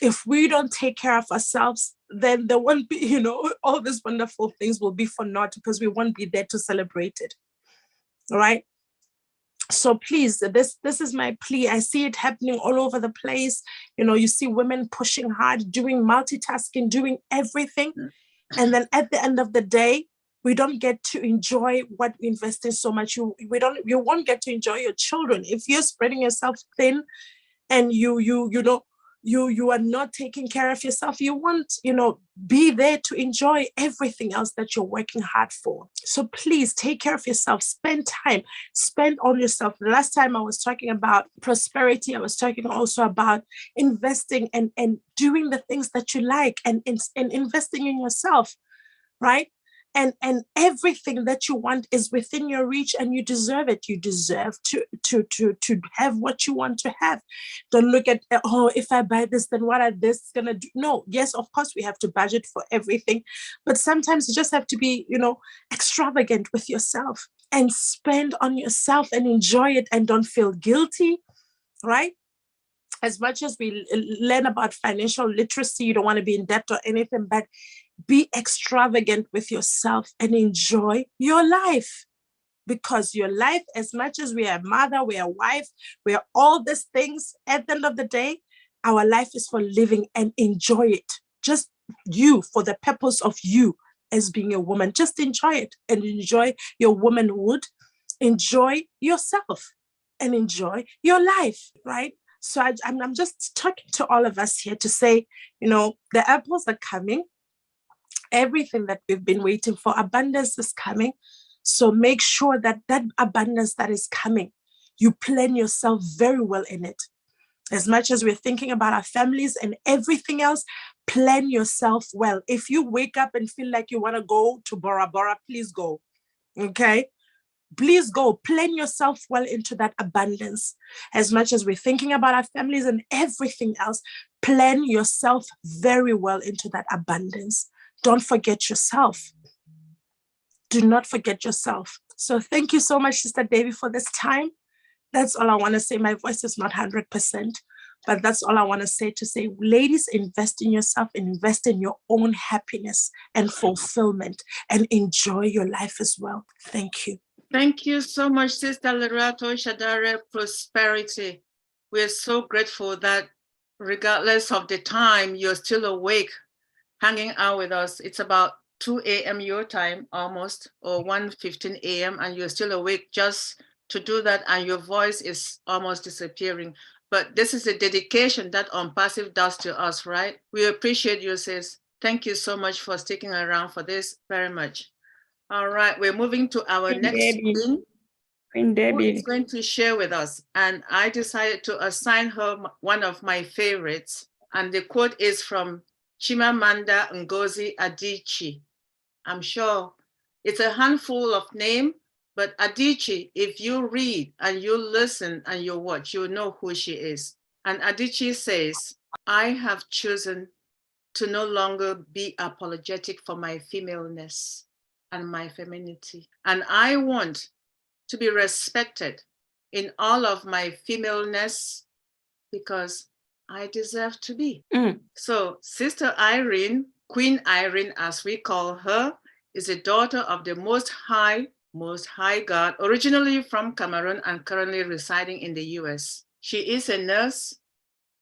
H: if we don't take care of ourselves, then there won't be, you know, all these wonderful things will be for naught because we won't be there to celebrate it. All right. So please, this is my plea. I see it happening all over the place. You know, you see women pushing hard, doing multitasking, doing everything. And then at the end of the day, we don't get to enjoy what we invest in so much. You won't get to enjoy your children. If you're spreading yourself thin and you are not taking care of yourself, you won't, you know, be there to enjoy everything else that you're working hard for. So please take care of yourself, spend time, spend on yourself. The last time I was talking about prosperity, I was talking also about investing and doing the things that you like and investing in yourself, right? And everything that you want is within your reach and you deserve it. You deserve to have what you want to have. Don't look at, oh, if I buy this, then what are this gonna do? No, yes, of course we have to budget for everything, but sometimes you just have to be, you know, extravagant with yourself and spend on yourself and enjoy it and don't feel guilty, right? As much as we learn about financial literacy, you don't want to be in debt or anything, but be extravagant with yourself and enjoy your life. because your life, as much as we are a mother, we are a wife, we are all these things, at the end of the day, our life is for living and enjoy it. Just you, for the purpose of you as being a woman, just enjoy it and enjoy your womanhood, enjoy yourself and enjoy your life, right? So I'm just talking to all of us here to say, you know, the apples are coming. Everything that we've been waiting for, abundance is coming. So make sure that that abundance that is coming, you plan yourself very well in it. As much as we're thinking about our families and everything else, plan yourself well. If you wake up and feel like you want to go to Bora Bora, please go. Okay? Please go. Plan yourself well into that abundance. As much as we're thinking about our families and everything else, plan yourself very well into that abundance. Don't forget yourself. Do not forget yourself. So thank you so much, Sister Davy, for this time. That's all I want to say. My voice is not 100%, but that's all I want to say, ladies, invest in yourself, invest in your own happiness and fulfillment, and enjoy your life as well. Thank you.
A: Thank you so much, Sister Lerato Shadare Prosperity. We're so grateful that regardless of the time, you're still awake, hanging out with us. It's about 2 a.m. your time almost, or 1:15 a.m. and you're still awake just to do that, and your voice is almost disappearing. But this is a dedication that ONPASSIVE does to us, right? We appreciate you, sis. Thank you so much for sticking around for this very much. All right, we're moving to our next
I: Queen Debbie,
A: who is going to share with us. And I decided to assign her one of my favorites. And the quote is from Chimamanda Ngozi Adichie. I'm sure it's a handful of names, but Adichie, if you read and you listen and you watch, you'll know who she is. And Adichie says, I have chosen to no longer be apologetic for my femaleness and my femininity. And I want to be respected in all of my femaleness because I deserve to be. So Sister Irene, Queen Irene, as we call her, is a daughter of the Most High God, originally from Cameroon and currently residing in the US. She is a nurse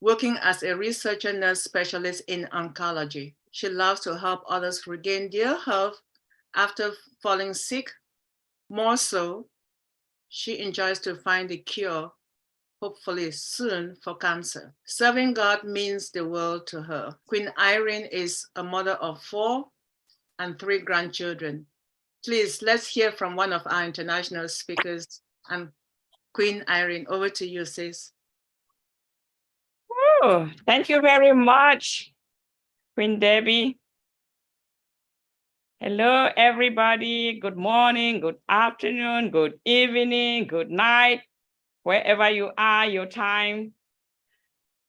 A: working as a researcher nurse specialist in oncology. She loves to help others regain their health after falling sick. More so, she enjoys to find a cure, hopefully soon, for cancer. Serving God means the world to her. Queen Irene is a mother of 4 and 3 grandchildren. Please, let's hear from one of our international speakers. And Queen Irene, over to you, sis.
I: oh, thank you very much, Queen Debbie. Hello, everybody. Good morning, good afternoon, good evening, good night, wherever you are, your time.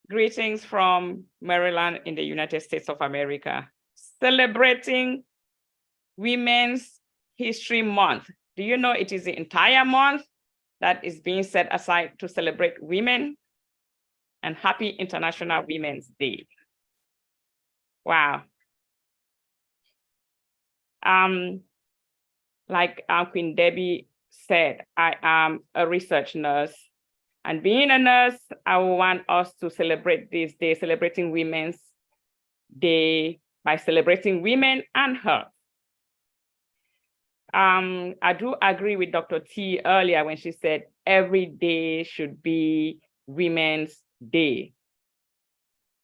I: Greetings from Maryland in the United States of America. Celebrating Women's History Month. Do you know it is the entire month that is being set aside to celebrate women? And happy International Women's Day. Wow. Like Queen Debbie said, I am a research nurse. And being a nurse, I want us to celebrate this day, celebrating Women's Day by celebrating women and health. I do agree with Dr. T earlier when she said every day should be Women's Day.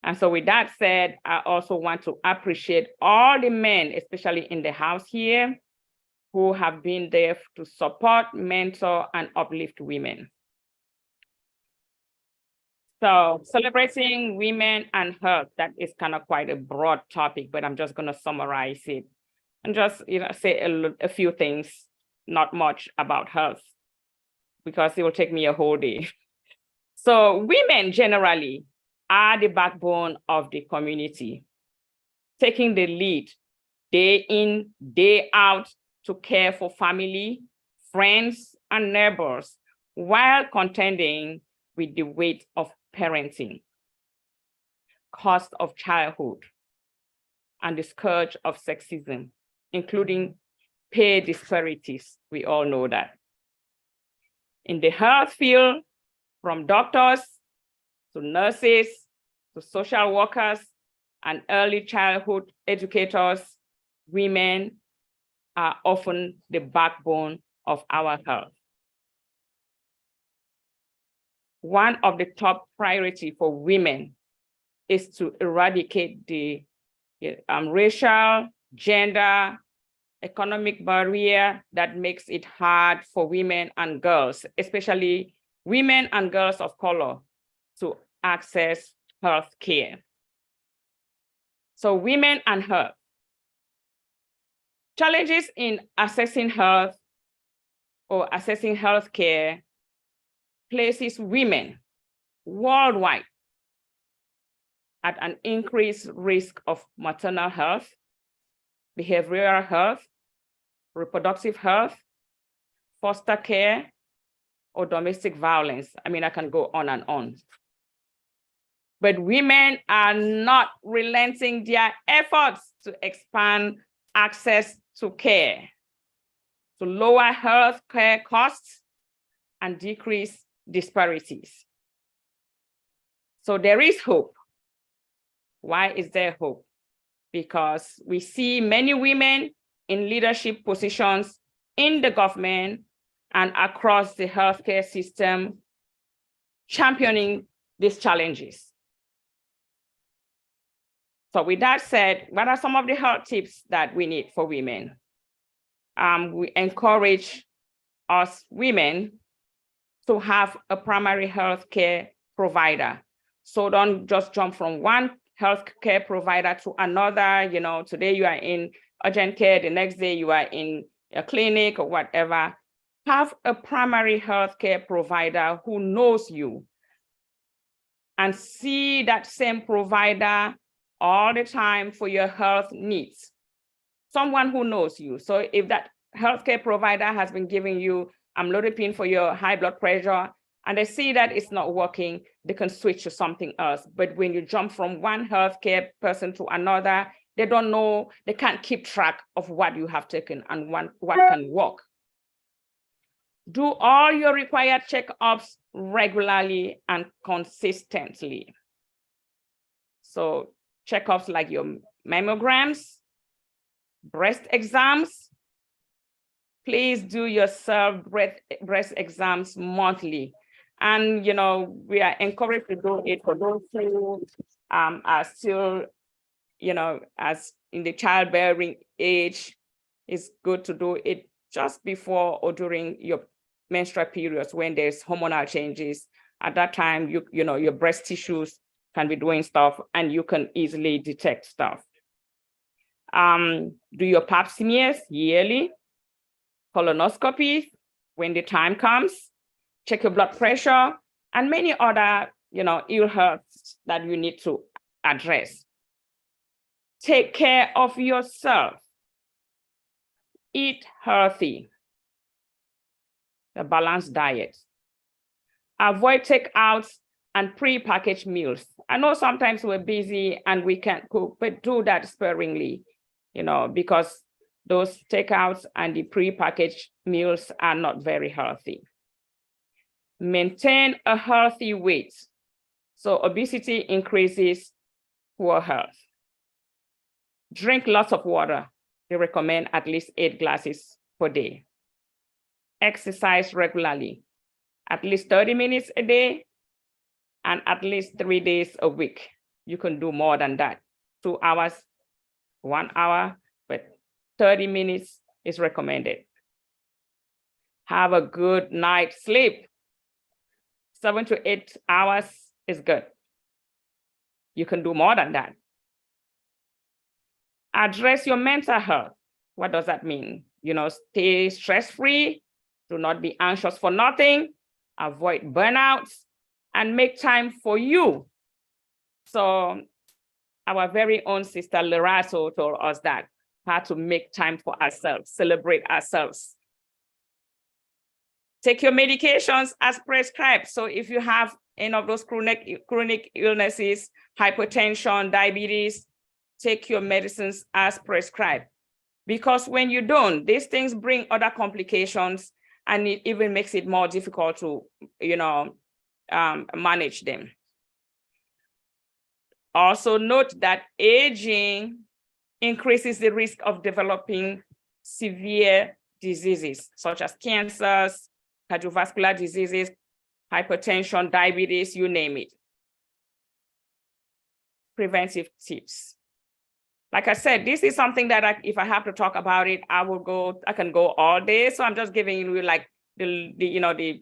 I: And so with that said, I also want to appreciate all the men, especially in the house here, who have been there to support, mentor, and uplift women. So celebrating women and health, that is kind of quite a broad topic, but I'm just going to summarize it and just say a few things, not much about health, because it will take me a whole day. So women generally are the backbone of the community, taking the lead day in, day out to care for family, friends, and neighbors while contending with the weight of parenting, cost of childhood, and the scourge of sexism, including pay disparities. We all know that. in the health field, from doctors to nurses to social workers and early childhood educators, women are often the backbone of our health. One of the top priorities for women is to eradicate the racial, gender, economic barrier that makes it hard for women and girls, especially women and girls of color, to access health care. So women and health. Challenges in accessing health or accessing health care places women worldwide at an increased risk of maternal health, behavioral health, reproductive health, foster care, or domestic violence. I mean, I can go on and on. But women are not relenting their efforts to expand access to care, to lower health care costs and decrease disparities. So there is hope. Why is there hope? Because we see many women in leadership positions in the government and across the healthcare system championing these challenges. So with that said, what are some of the health tips that we need for women? We encourage us women to have a primary health care provider. So don't just jump from one healthcare provider to another. You know, today you are in urgent care, the next day you are in a clinic or whatever. Have a primary healthcare provider who knows you and see that same provider all the time for your health needs. Someone who knows you. So if that healthcare provider has been giving you amlodipine for your high blood pressure, and they see that it's not working, they can switch to something else. But when you jump from one healthcare person to another, they don't know, they can't keep track of what you have taken and what can work. Do all your required checkups regularly and consistently. So checkups like your mammograms, breast exams. Please do your breast exams monthly. And, you know, we are encouraged to do it for those who are still, you know, as in the childbearing age. It's good to do it just before or during your menstrual periods when there's hormonal changes. At that time, you know, your breast tissues can be doing stuff and you can easily detect stuff. Do your pap smears yearly, colonoscopy when the time comes, check your blood pressure, and many other, you know, ill healths that you need to address. Take care of yourself. Eat healthy, a balanced diet. Avoid takeouts and pre-packaged meals. I know sometimes we're busy and we can't cook, but do that sparingly, you know, because those takeouts and the pre-packaged meals are not very healthy. Maintain a healthy weight. So obesity increases poor health. Drink lots of water. They recommend at least 8 glasses per day. Exercise regularly, at least 30 minutes a day and at least 3 days a week. You can do more than that. 2 hours, 1 hour, but 30 minutes is recommended. Have a good night's sleep. 7 to 8 hours is good. You can do more than that. Address your mental health. What does that mean? You know, stay stress-free, do not be anxious for nothing, avoid burnouts, and make time for you. So our very own sister Lerato told us that, how to make time for ourselves, celebrate ourselves. Take your medications as prescribed. So if you have any of those chronic illnesses, hypertension, diabetes, take your medicines as prescribed. Because when you don't, these things bring other complications and it even makes it more difficult to, manage them. Also note that aging increases the risk of developing severe diseases such as cancers, cardiovascular diseases, hypertension, diabetes, you name it. Preventive tips. Like I said, this is something that if I have to talk about it, I can go all day. So I'm just giving you like the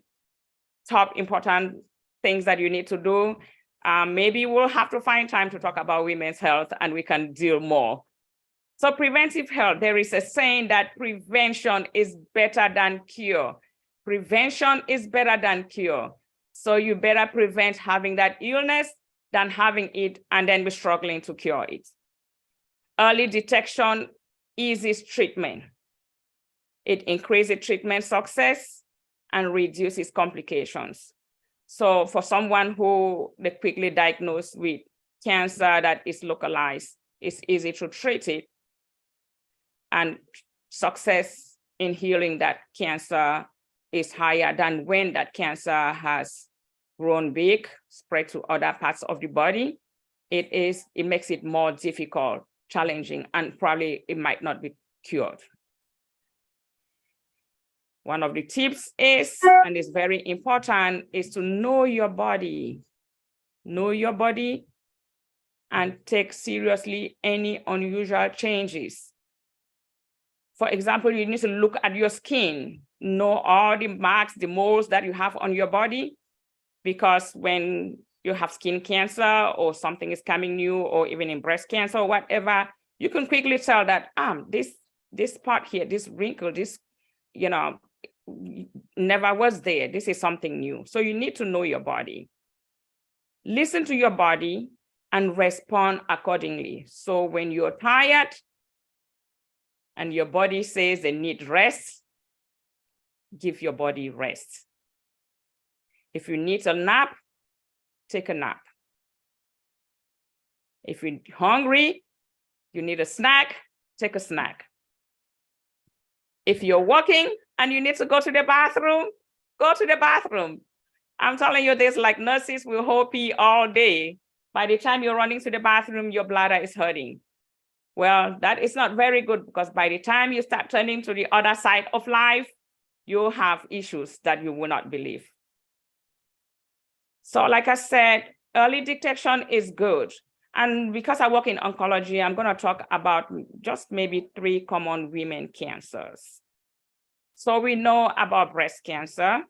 I: top important things that you need to do. Maybe we'll have to find time to talk about women's health and we can deal more. So preventive health, there is a saying that prevention is better than cure. Prevention is better than cure. So you better prevent having that illness than having it and then be struggling to cure it. Early detection eases treatment. It increases treatment success and reduces complications. So for someone who they quickly diagnosed with cancer that is localized, it's easy to treat it. And success in healing that cancer is higher than when that cancer has grown big, spread to other parts of the body. It makes it more difficult, challenging, and probably it might not be cured. One of the tips is, and it's very important, is to know your body. Know your body and take seriously any unusual changes. For example, you need to look at your skin, know all the marks, the moles that you have on your body, because when you have skin cancer or something is coming new, or even in breast cancer or whatever, you can quickly tell that this part here, this wrinkle, this, never was there. This is something new. So you need to know your body. Listen to your body and respond accordingly. So when you're tired and your body says they need rest, give your body rest. If you need a nap, take a nap. If you're hungry, you need a snack, take a snack. If you're walking and you need to go to the bathroom, go to the bathroom. I'm telling you, there's like nurses will hold pee all day. By the time you're running to the bathroom, your bladder is hurting. Well, that is not very good, because by the time you start turning to the other side of life, you'll have issues that you will not believe. So like I said, early detection is good. And because I work in oncology, I'm going to talk about just maybe 3 common women cancers. So we know about breast cancer.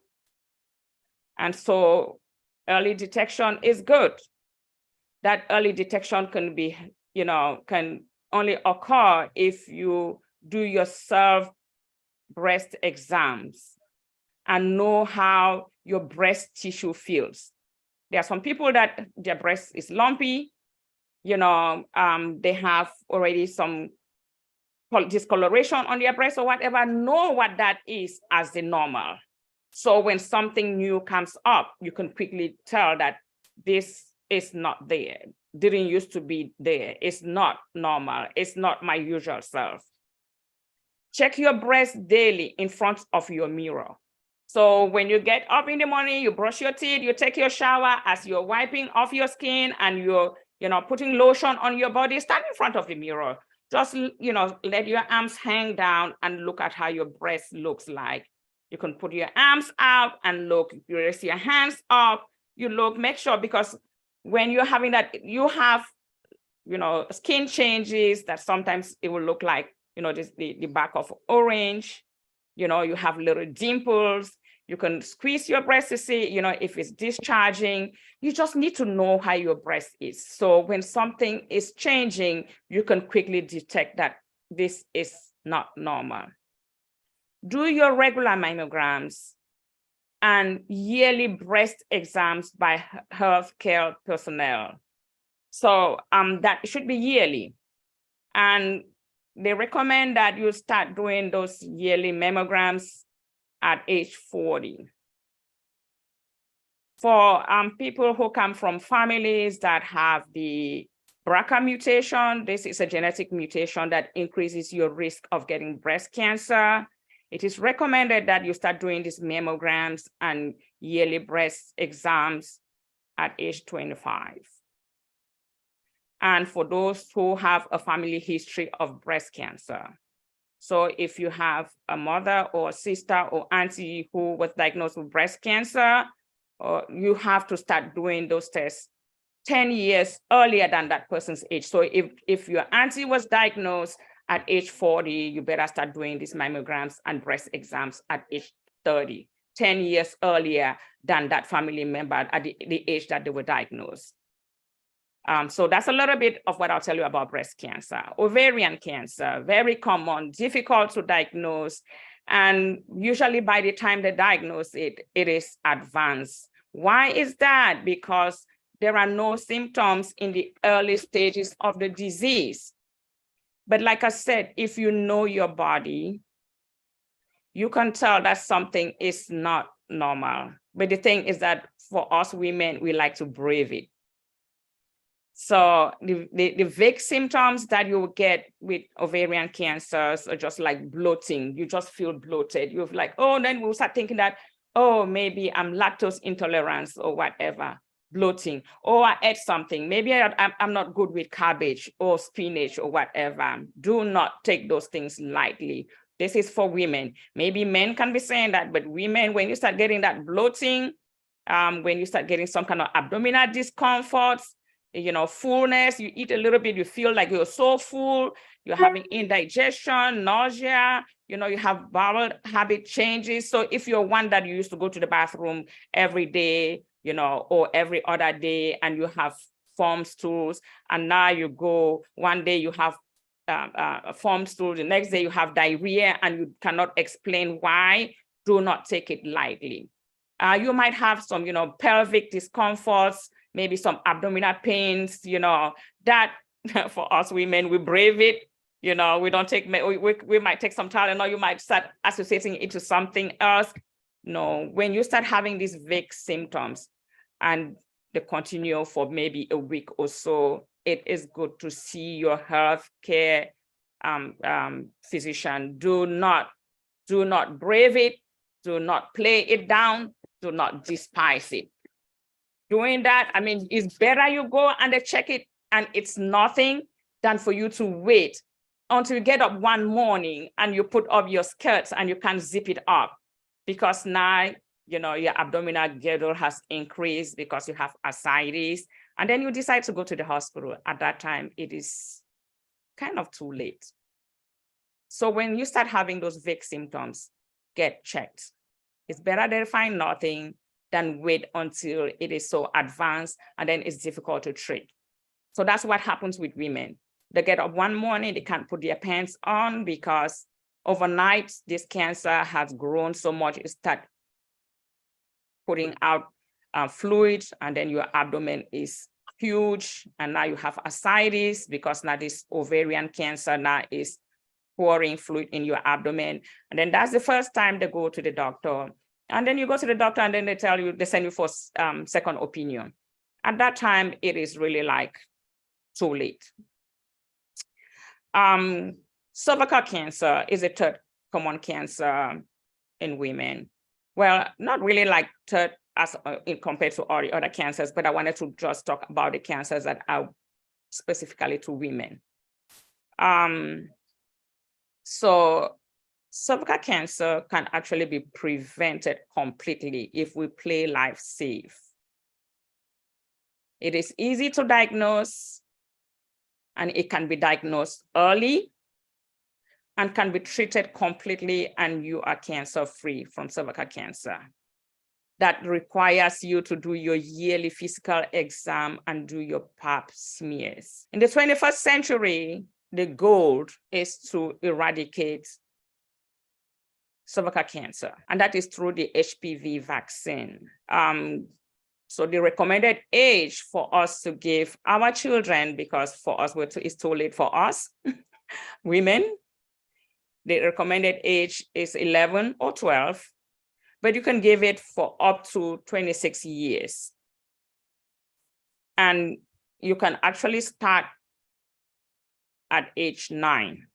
I: And so early detection is good. That early detection can be, can only occur if you do your self-breast exams and know how your breast tissue feels. There are some people that their breast is lumpy, they have already some discoloration on their breast or whatever. Know what that is as the normal. So when something new comes up, you can quickly tell that this is not there, didn't used to be there. It's not normal. It's not my usual self. Check your breast daily in front of your mirror. So when you get up in the morning, you brush your teeth, you take your shower, as you're wiping off your skin and you're, putting lotion on your body, stand in front of the mirror. Just, let your arms hang down and look at how your breast looks like. You can put your arms out and look, you raise your hands up, you look, make sure, because when you're having that, you have, skin changes that sometimes it will look like, the back of orange, you have little dimples. You can squeeze your breast to see, if it's discharging. You just need to know how your breast is. So when something is changing, you can quickly detect that this is not normal. Do your regular mammograms and yearly breast exams by healthcare personnel. So that should be yearly. And they recommend that you start doing those yearly mammograms at age 40. For people who come from families that have the BRCA mutation, this is a genetic mutation that increases your risk of getting breast cancer. it is recommended that you start doing these mammograms and yearly breast exams at age 25. And for those who have a family history of breast cancer. So if you have a mother or a sister or auntie who was diagnosed with breast cancer, you have to start doing those tests 10 years earlier than that person's age. So if your auntie was diagnosed at age 40, you better start doing these mammograms and breast exams at age 30, 10 years earlier than that family member at the age that they were diagnosed. So that's a little bit of what I'll tell you about breast cancer. Ovarian cancer, very common, difficult to diagnose. And usually by the time they diagnose it, it is advanced. Why is that? Because there are no symptoms in the early stages of the disease. But like I said, if you know your body, you can tell that something is not normal. But the thing is that for us women, we like to brave it. So the vague symptoms that you will get with ovarian cancers are just like bloating. You just feel bloated. You're like, oh, then we'll start thinking that, oh, maybe I'm lactose intolerant or whatever, bloating. Or I ate something. Maybe I'm not good with cabbage or spinach or whatever. Do not take those things lightly. This is for women. Maybe men can be saying that, but women, when you start getting that bloating, when you start getting some kind of abdominal discomforts, you know, fullness, you eat a little bit, you feel like you're so full, you're having indigestion, nausea, you know, you have bowel habit changes. So if you're one that you used to go to the bathroom every day, you know, or every other day, and you have form stools, and now you go, one day you have form stool, the next day you have diarrhea, and you cannot explain why, do not take it lightly. You might have some, you know, pelvic discomforts, maybe some abdominal pains, you know, that for us women, we brave it, you know, we don't take, we might take some Tylenol, you might start associating it to something else. No, when you start having these vague symptoms and they continue for maybe a week or so, it is good to see your healthcare physician. Do not brave it, do not play it down, do not despise it. Doing that, I mean, it's better you go and they check it and it's nothing than for you to wait until you get up one morning and you put up your skirts and you can't zip it up because now, you know, your abdominal girdle has increased because you have ascites, and then you decide to go to the hospital. At that time, it is kind of too late. So when you start having those vague symptoms, get checked. It's better they find nothing than wait until it is so advanced and then it's difficult to treat. So that's what happens with women. They get up one morning, they can't put their pants on because overnight this cancer has grown so much, it starts putting out fluid, and then your abdomen is huge, and now you have ascites because now this ovarian cancer now is pouring fluid in your abdomen. And then that's the first time they go to the doctor. And then you go to the doctor and then they tell you, they send you for second opinion. At that time, it is really like too late. Cervical cancer is a third common cancer in women. Well, not really like third as compared to all the other cancers, but I wanted to just talk about the cancers that are specifically to women. So cervical cancer can actually be prevented completely if we play life safe. It is easy to diagnose, and it can be diagnosed early and can be treated completely, and you are cancer-free from cervical cancer. That requires you to do your yearly physical exam and do your pap smears. In the 21st century, the goal is to eradicate cervical cancer, and that is through the HPV vaccine. So the recommended age for us to give our children, because for us, it's too late for us, women, the recommended age is 11 or 12, but you can give it for up to 26 years. And you can actually start at age 9.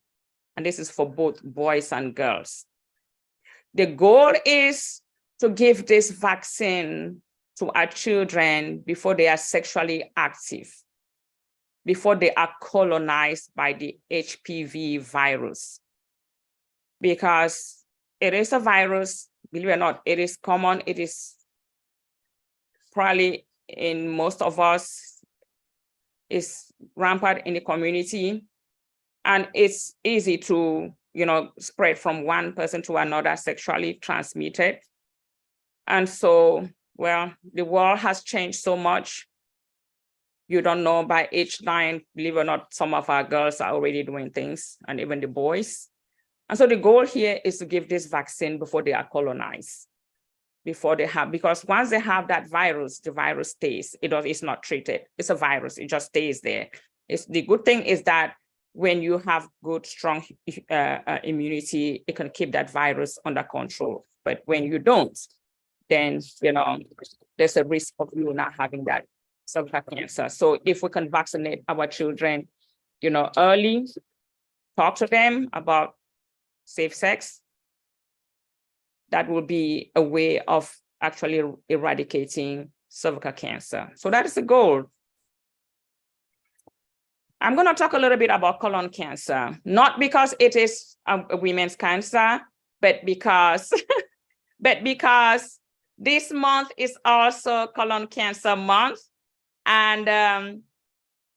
I: And this is for both boys and girls. The goal is to give this vaccine to our children before they are sexually active, before they are colonized by the HPV virus. Because it is a virus, believe it or not, it is common, it is probably in most of us, is rampant in the community, and it's easy to, spread from one person to another, sexually transmitted. And so, well, the world has changed so much. You don't know, by age 9, believe it or not, some of our girls are already doing things, and even the boys. And so the goal here is to give this vaccine before they are colonized, because once they have that virus, the virus stays. It's not treated. It's a virus. It just stays there. The good thing is that when you have good, strong immunity, it can keep that virus under control. But when you don't, then, there's a risk of you not having that cervical cancer. So if we can vaccinate our children, early, talk to them about safe sex, that will be a way of actually eradicating cervical cancer. So that is the goal. I'm going to talk a little bit about colon cancer, not because it is a women's cancer, but because, this month is also colon cancer month. And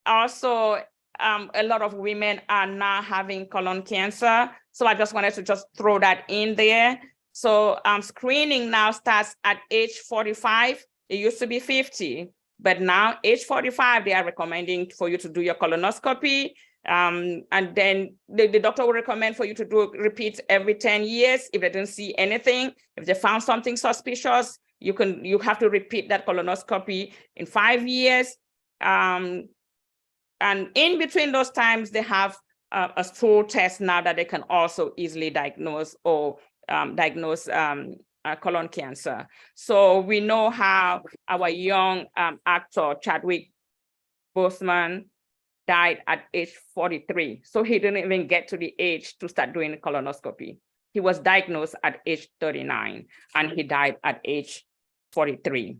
I: also a lot of women are now having colon cancer. So I just wanted to just throw that in there. So screening now starts at age 45. It used to be 50, but now age 45, they are recommending for you to do your colonoscopy. And then the doctor will recommend for you to do repeats every 10 years. If they don't see anything, if they found something suspicious, you have to repeat that colonoscopy in 5 years. And in between those times, they have a stool test now that they can also easily diagnose colon cancer. So we know how our young actor Chadwick Boseman died at age 43. So he didn't even get to the age to start doing a colonoscopy. He was diagnosed at age 39 and he died at age 43.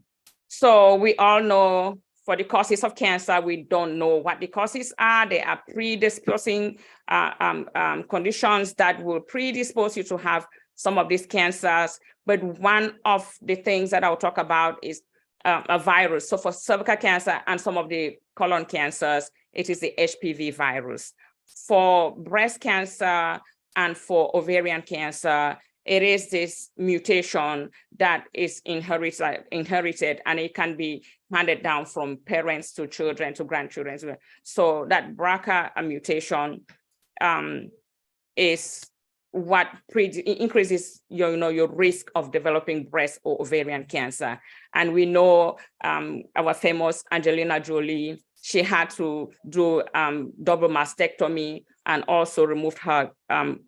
I: So we all know, for the causes of cancer, we don't know what the causes are. They are predisposing conditions that will predispose you to have some of these cancers. But one of the things that I'll talk about is a virus. So for cervical cancer and some of the colon cancers, it is the HPV virus. For breast cancer and for ovarian cancer, it is this mutation that is inherited, and it can be handed down from parents to children to grandchildren. So that BRCA mutation is what increases your risk of developing breast or ovarian cancer. And we know our famous Angelina Jolie, she had to do double mastectomy and also removed her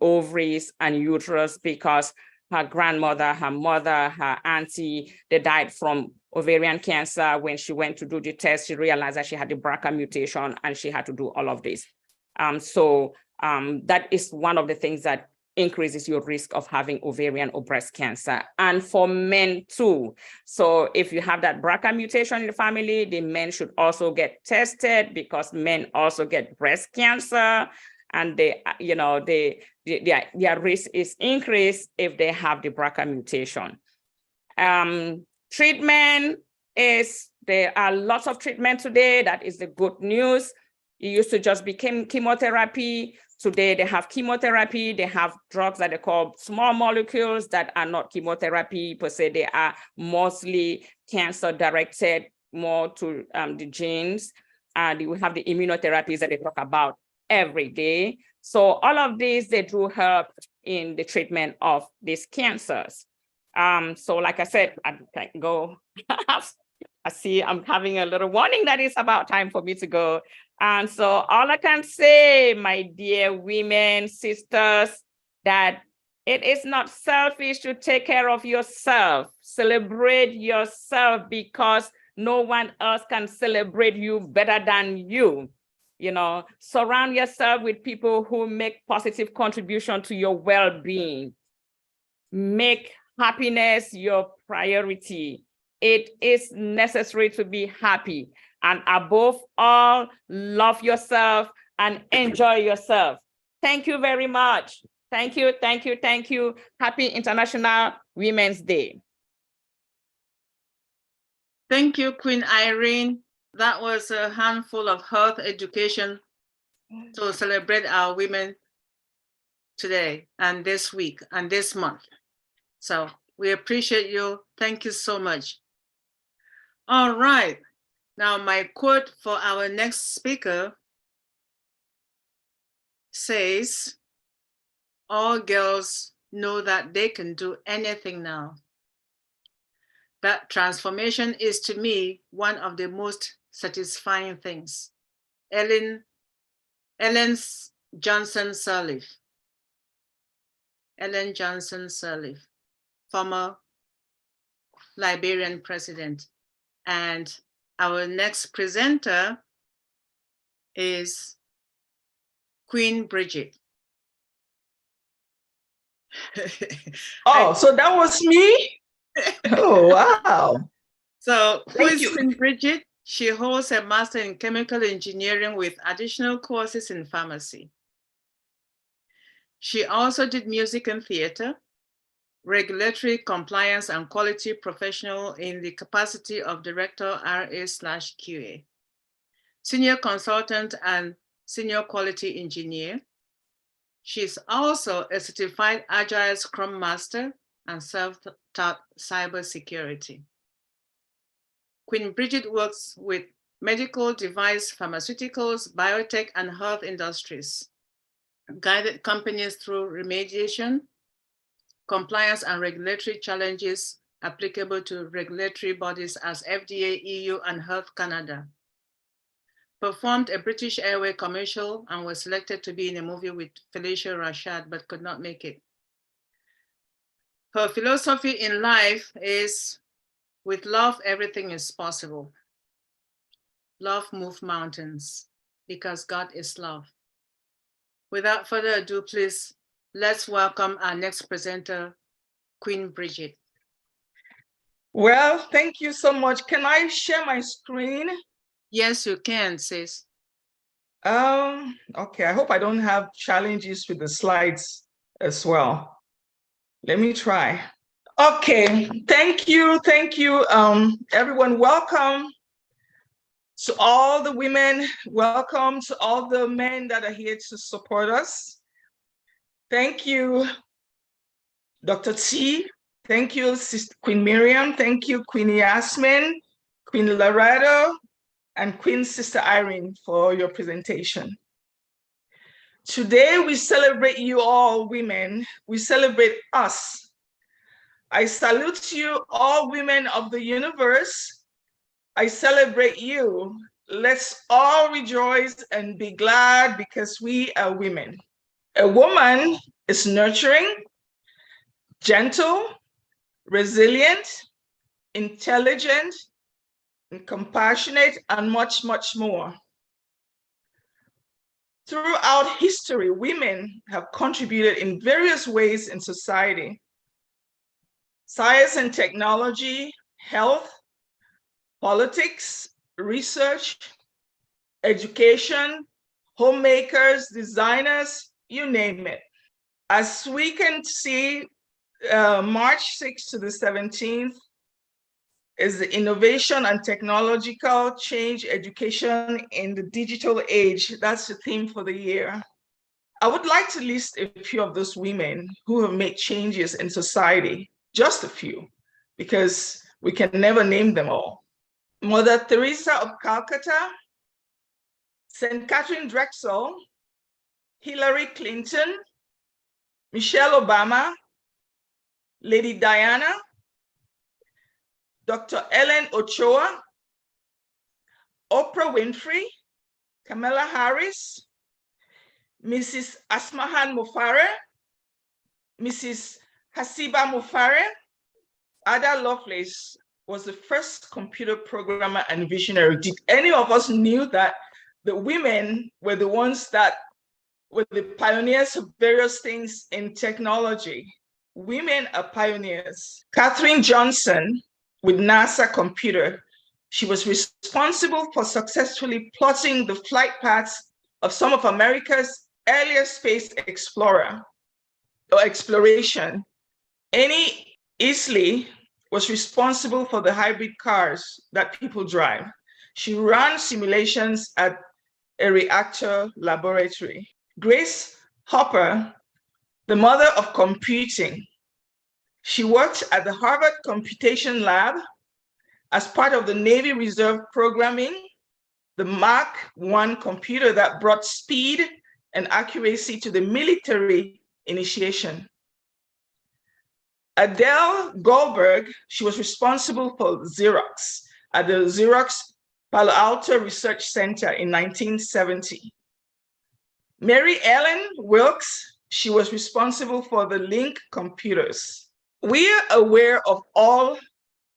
I: ovaries and uterus because her grandmother, her mother, her auntie, they died from ovarian cancer. When she went to do the test, she realized that she had the BRCA mutation and she had to do all of this. So that is one of the things that increases your risk of having ovarian or breast cancer, and for men too. So if you have that BRCA mutation in the family, the men should also get tested because men also get breast cancer, and their risk is increased if they have the BRCA mutation. Treatment is, there are lots of treatment today. That is the good news. It used to just become chemotherapy. Today they have chemotherapy, they have drugs that they call small molecules that are not chemotherapy per se. They are mostly cancer directed more to the genes. And we have the immunotherapies that they talk about every day. So all of these, they do help in the treatment of these cancers. So like I said, I can go. I see I'm having a little warning that it's about time for me to go. And so all I can say, my dear women, sisters, that it is not selfish to take care of yourself. Celebrate yourself because no one else can celebrate you better than you. Surround yourself with people who make positive contribution to your well-being. Make happiness your priority. It is necessary to be happy. And above all, love yourself and enjoy yourself. Thank you very much. Thank you, thank you, thank you. Happy International Women's Day.
A: Thank you, Queen Irene. That was a handful of health education to celebrate our women today and this week and this month. So we appreciate you. Thank you so much. All right. Now my quote for our next speaker says, all girls know that they can do anything now. That transformation is to me one of the most satisfying things. Ellen Johnson Sirleaf. Ellen Johnson Sirleaf, former Liberian president. And our next presenter is Queen Bridget.
J: Oh, so that was me? Oh, wow.
A: So who
J: Thank
A: is
J: you.
A: Queen Bridget? She holds a master in chemical engineering with additional courses in pharmacy. She also did music and theater, regulatory compliance and quality professional in the capacity of director RA/QA, senior consultant and senior quality engineer. She's also a certified Agile Scrum Master and self-taught cybersecurity. Queen Bridget works with medical device, pharmaceuticals, biotech, and health industries, guided companies through remediation, compliance, and regulatory challenges applicable to regulatory bodies as FDA, EU, and Health Canada. Performed a British Airways commercial and was selected to be in a movie with Felicia Rashad, but could not make it. Her philosophy in life is, with love, everything is possible. Love moves mountains because God is love. Without further ado, please, let's welcome our next presenter, Queen Bridget.
J: Well, thank you so much. Can I share my screen?
A: Yes, you can, sis.
J: Okay, I hope I don't have challenges with the slides as well. Let me try. Okay, thank you, everyone. Welcome to all the women. Welcome to all the men that are here to support us. Thank you, Dr. T. Thank you, Sister Queen Miriam. Thank you, Queen Yasmin, Queen Loretta, and Queen Sister Irene for your presentation. Today, we celebrate you all women. We celebrate us. I salute you, all women of the universe. I celebrate you. Let's all rejoice and be glad because we are women. A woman is nurturing, gentle, resilient, intelligent, and compassionate, and much, much more. Throughout history, women have contributed in various ways in society. Science and technology, health, politics, research, education, homemakers, designers, you name it. As we can see, March 6th to the 17th is the Innovation and Technological Change Education in the Digital Age. That's the theme for the year. I would like to list a few of those women who have made changes in society, just a few, because we can never name them all. Mother Teresa of Calcutta, St. Catherine Drexel, Hillary Clinton, Michelle Obama, Lady Diana, Dr. Ellen Ochoa, Oprah Winfrey, Kamala Harris, Mrs. Asmahan Mufare, Mrs. Hasiba Mufare. Ada Lovelace was the first computer programmer and visionary. Did any of us knew that the women were the ones that were the pioneers of various things in technology? women are pioneers. Katherine Johnson with NASA Computer. She was responsible for successfully plotting the flight paths of some of America's earliest space exploration. Annie Easley was responsible for the hybrid cars that people drive. She ran simulations at a reactor laboratory. Grace Hopper, the mother of computing. She worked at the Harvard Computation Lab as part of the Navy Reserve programming, the Mark I computer that brought speed and accuracy to the military initiation. Adele Goldberg, she was responsible for Xerox at the Xerox Palo Alto Research Center in 1970. Mary Ellen Wilkes, she was responsible for the Link computers. We are aware of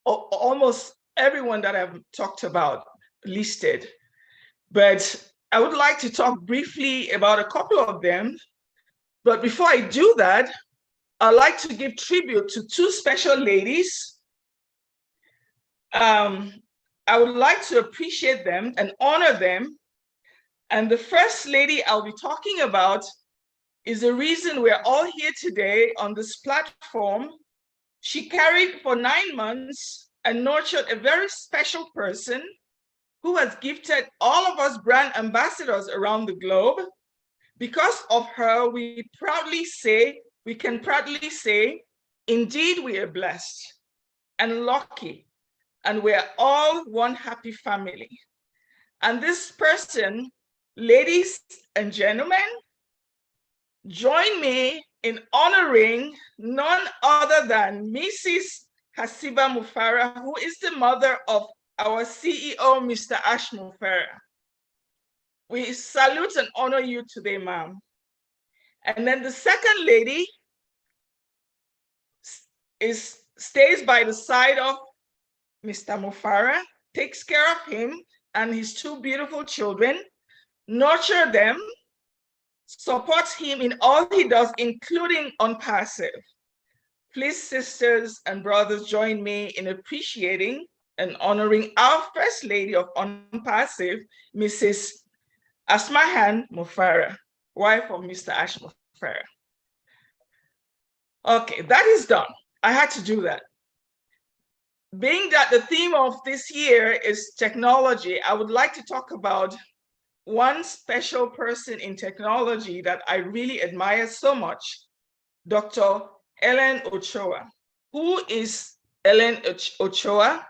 J: almost everyone that I've talked about listed, but I would like to talk briefly about a couple of them. But before I do that, I'd like to give tribute to two special ladies. I would like to appreciate them and honor them. And the first lady I'll be talking about is the reason we're all here today on this platform. She carried for 9 months and nurtured a very special person who has gifted all of us brand ambassadors around the globe. Because of her, we can proudly say, indeed we are blessed and lucky, and we're all one happy family. And this person, ladies and gentlemen, join me in honoring none other than Mrs. Hasiba Mufara, who is the mother of our CEO, Mr. Ash Mufara. We salute and honor you today, ma'am. And then the second lady stays by the side of Mr. Mufara, takes care of him and his two beautiful children, nurture them, supports him in all he does, including ONPASSIVE. Please, sisters and brothers, join me in appreciating and honoring our First Lady of ONPASSIVE, Mrs. Asmahan Mufara, wife of Mr. Ash Mufara. Okay, that is done. I had to do that. Being that the theme of this year is technology, I would like to talk about one special person in technology that I really admire so much, Dr. Ellen Ochoa. Who is Ellen Ochoa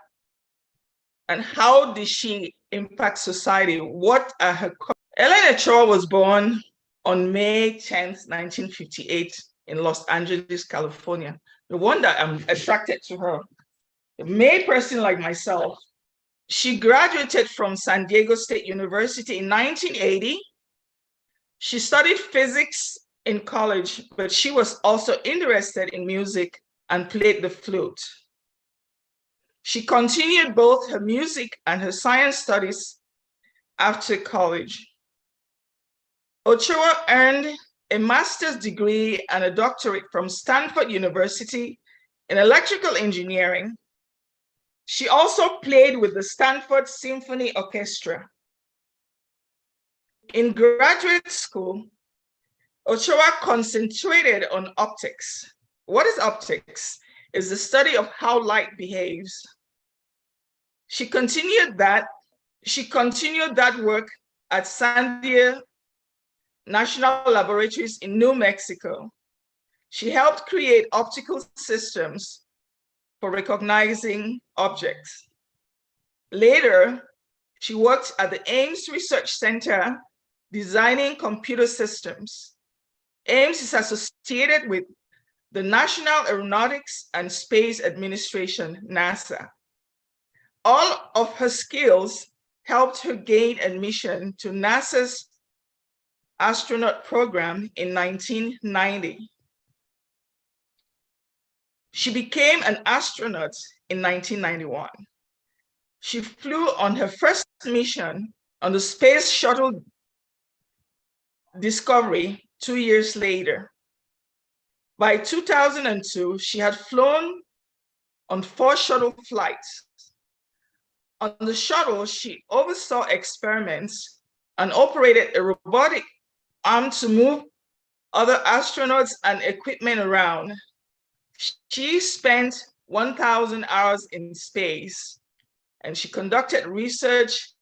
J: and how did she impact society? What are her... Ellen Ochoa was born on May 10th, 1958 in Los Angeles, California. No wonder I'm attracted to her. A May person like myself. She graduated from San Diego State University in 1980. She studied physics in college, but she was also interested in music and played the flute. She continued both her music and her science studies after college. Ochoa earned a master's degree and a doctorate from Stanford University in electrical engineering. She also played with the Stanford Symphony Orchestra. In graduate school, Ochoa concentrated on optics. What is optics? It's the study of how light behaves. She continued that work at Sandia National Laboratories in New Mexico. She helped create optical systems for recognizing objects. Later, she worked at the Ames Research Center designing computer systems. Ames is associated with the National Aeronautics and Space Administration, NASA. All of her skills helped her gain admission to NASA's astronaut program in 1990. She became an astronaut in 1991. She flew on her first mission on the Space Shuttle Discovery 2 years later. By 2002, she had flown on 4 shuttle flights. On the shuttle, she oversaw experiments and operated a robotic arm to move other astronauts and equipment around. She spent 1,000 hours in space, and she conducted research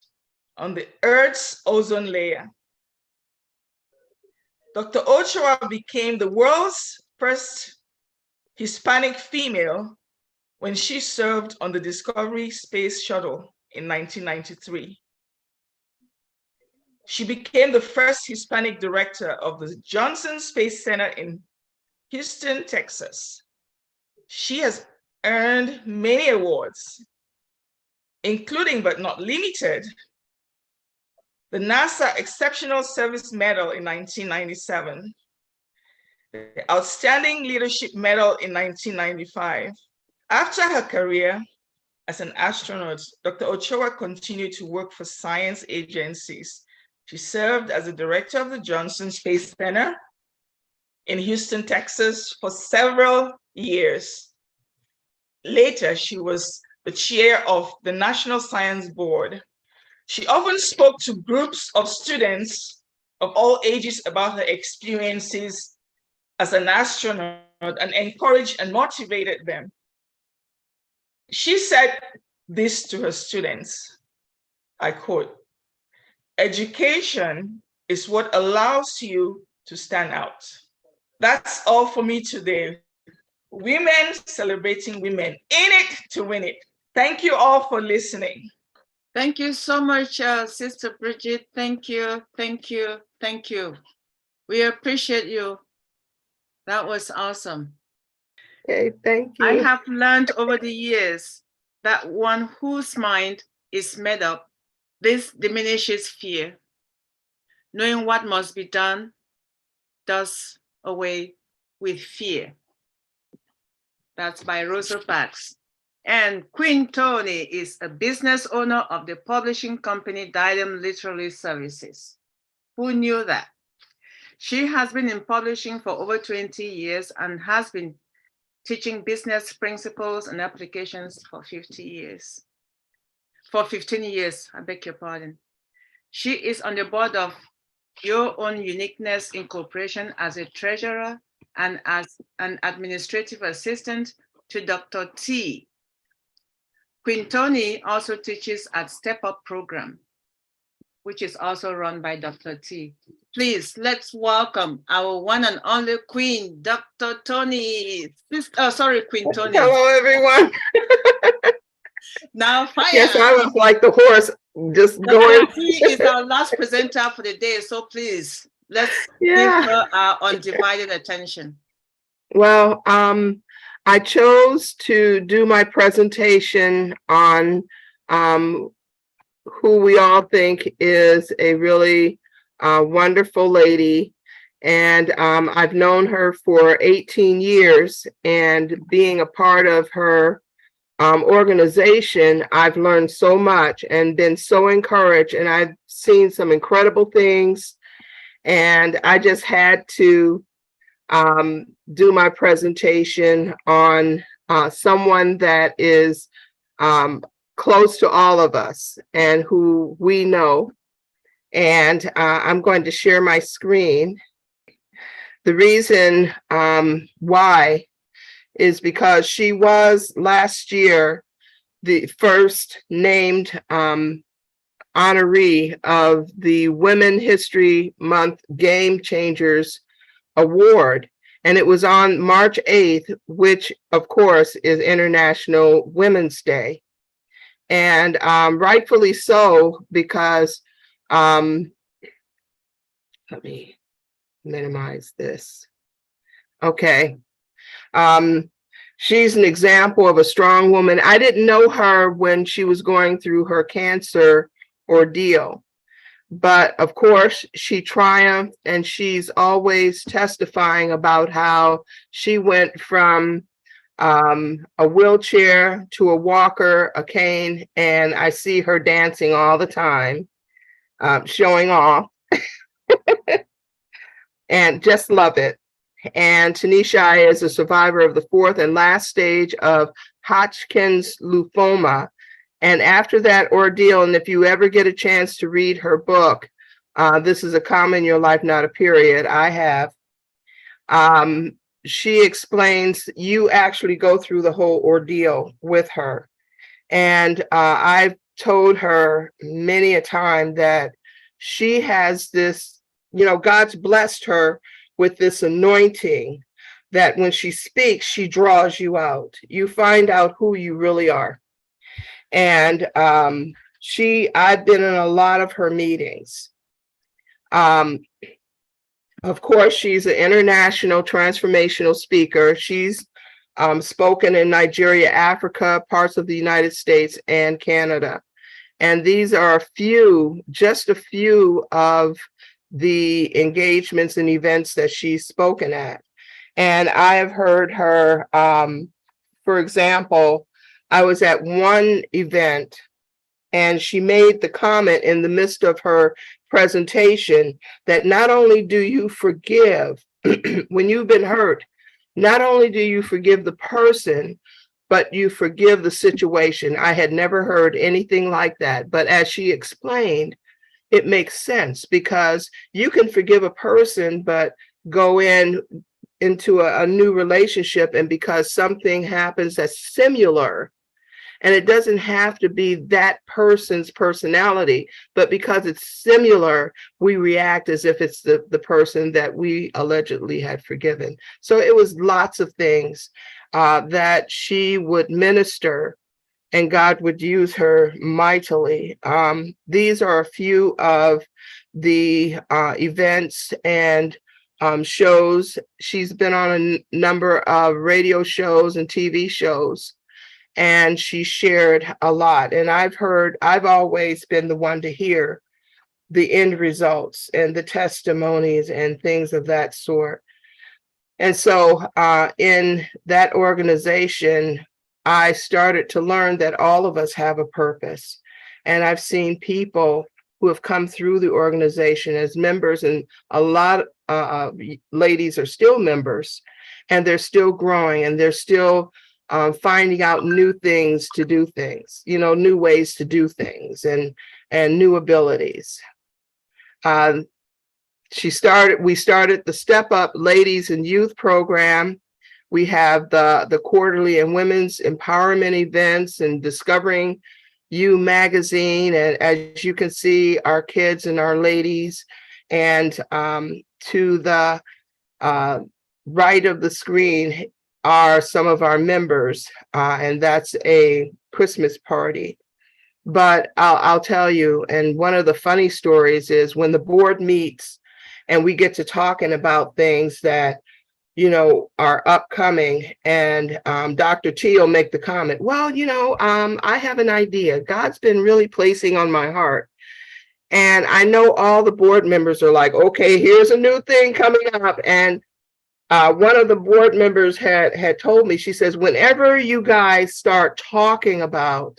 J: on the Earth's ozone layer. Dr. Ochoa became the world's first Hispanic female when she served on the Discovery Space Shuttle in 1993. She became the first Hispanic director of the Johnson Space Center in Houston, Texas. She has earned many awards, including but not limited the NASA Exceptional Service Medal in 1997, the Outstanding Leadership Medal in 1995. After her career as an astronaut, Dr. Ochoa continued to work for science agencies. She served as the director of the Johnson Space Center in Houston, Texas for several years. Later, she was the chair of the National Science Board. She often spoke to groups of students of all ages about her experiences as an astronaut and encouraged and motivated them. She said this to her students, I quote, "Education is what allows you to stand out." That's all for me today. Women celebrating women, in it to win it. Thank you all for listening.
A: Thank you so much, Sister Bridget. Thank you, thank you, thank you. We appreciate you. That was awesome.
D: Okay, thank you.
A: I have learned over the years that one whose mind is made up, this diminishes fear. Knowing what must be done does away with fear. That's by Rosa Parks. And Queen Tony is a business owner of the publishing company Diadem Literary Services. Who knew that? She has been in publishing for over 20 years and has been teaching business principles and applications for 15 years, I beg your pardon. She is on the board of Your Own Uniqueness Incorporation as a treasurer and as an administrative assistant to Dr. T. Queen Tony also teaches at Step Up program, which is also run by Dr. T. Please, let's welcome our one and only Queen, Dr. Tony. Queen Tony.
D: Hello, everyone.
A: Now, fire.
D: Yes, I was like the horse, just going.
A: He is our last presenter for the day, so please, let's give her our undivided attention.
D: Well, I chose to do my presentation on who we all think is a really wonderful lady. And I've known her for 18 years, and being a part of her organization, I've learned so much and been so encouraged, and I've seen some incredible things. And I just had to do my presentation on someone that is close to all of us and who we know. And I'm going to share my screen. The reason why is because she was last year the first named honoree of the Women History Month Game Changers Award. And it was on March 8th, which of course is International Women's Day. And rightfully so, because let me minimize this. Okay. She's an example of a strong woman. I didn't know her when she was going through her cancer ordeal, but of course she triumphed, and she's always testifying about how she went from a wheelchair to a walker, a cane, and I see her dancing all the time, showing off. And just love it.
K: And Tanisha is a survivor of the fourth and last stage of Hodgkin's lymphoma. And after that ordeal, and if you ever get a chance to read her book, This is a Comma in Your Life, Not a Period, I have. She explains you actually go through the whole ordeal with her. And I've told her many a time that she has this, you know, God's blessed her with this anointing that when she speaks, she draws you out. You find out who you really are. And I've been in a lot of her meetings. Of course, she's an international transformational speaker. She's spoken in Nigeria, Africa, parts of the United States, and Canada. And these are just a few of the engagements and events that she's spoken at. And I have heard her, for example, I was at one event and she made the comment in the midst of her presentation that not only do you forgive when you've been hurt, not only do you forgive the person, but you forgive the situation. I had never heard anything like that. But as she explained, it makes sense because you can forgive a person, but go into a new relationship, and because something happens that's similar, and it doesn't have to be that person's personality, but because it's similar, we react as if it's the person that we allegedly had forgiven. So it was lots of things that she would minister, and God would use her mightily. These are a few of the events and shows. She's been on a number of radio shows and TV shows, and she shared a lot. And I've always been the one to hear the end results and the testimonies and things of that sort. And so in that organization, I started to learn that all of us have a purpose. And I've seen people who have come through the organization as members, and a lot of ladies are still members, and they're still growing, and they're still finding out new things to do things, you know, new ways to do things and new abilities. We started the Step Up Ladies and Youth program. We have the quarterly and women's empowerment events and Discovering You magazine. And as you can see, our kids and our ladies, and to the right of the screen are some of our members, and that's a Christmas party. But I'll tell you, and one of the funny stories is when the board meets and we get to talking about things that, you know, are upcoming, and Dr. T will make the comment, well, you know, I have an idea God's been really placing on my heart. And I know all the board members are like, okay, here's a new thing coming up. And one of the board members had told me, she says, whenever you guys start talking about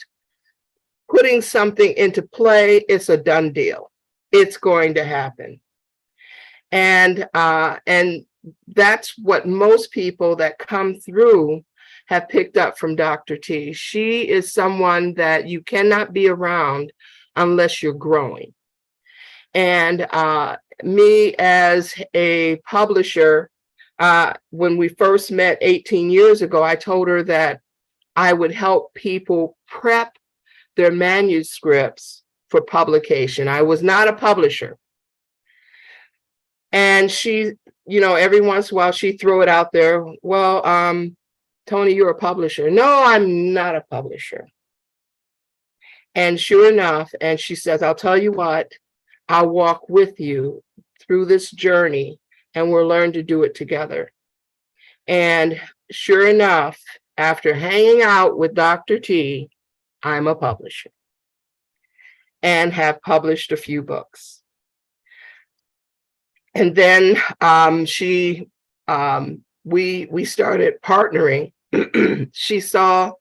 K: putting something into play, it's a done deal. It's going to happen. And that's what most people that come through have picked up from Dr. T. She is someone that you cannot be around unless you're growing. And me as a publisher, when we first met 18 years ago, I told her that I would help people prep their manuscripts for publication. I was not a publisher. And she, you know, every once in a while she'd throw it out there. Well, Tony, you're a publisher. No, I'm not a publisher. And sure enough, and she says, I'll tell you what, I'll walk with you through this journey and we'll learn to do it together. And sure enough, after hanging out with Dr. T, I'm a publisher and have published a few books. And then we started partnering. She saw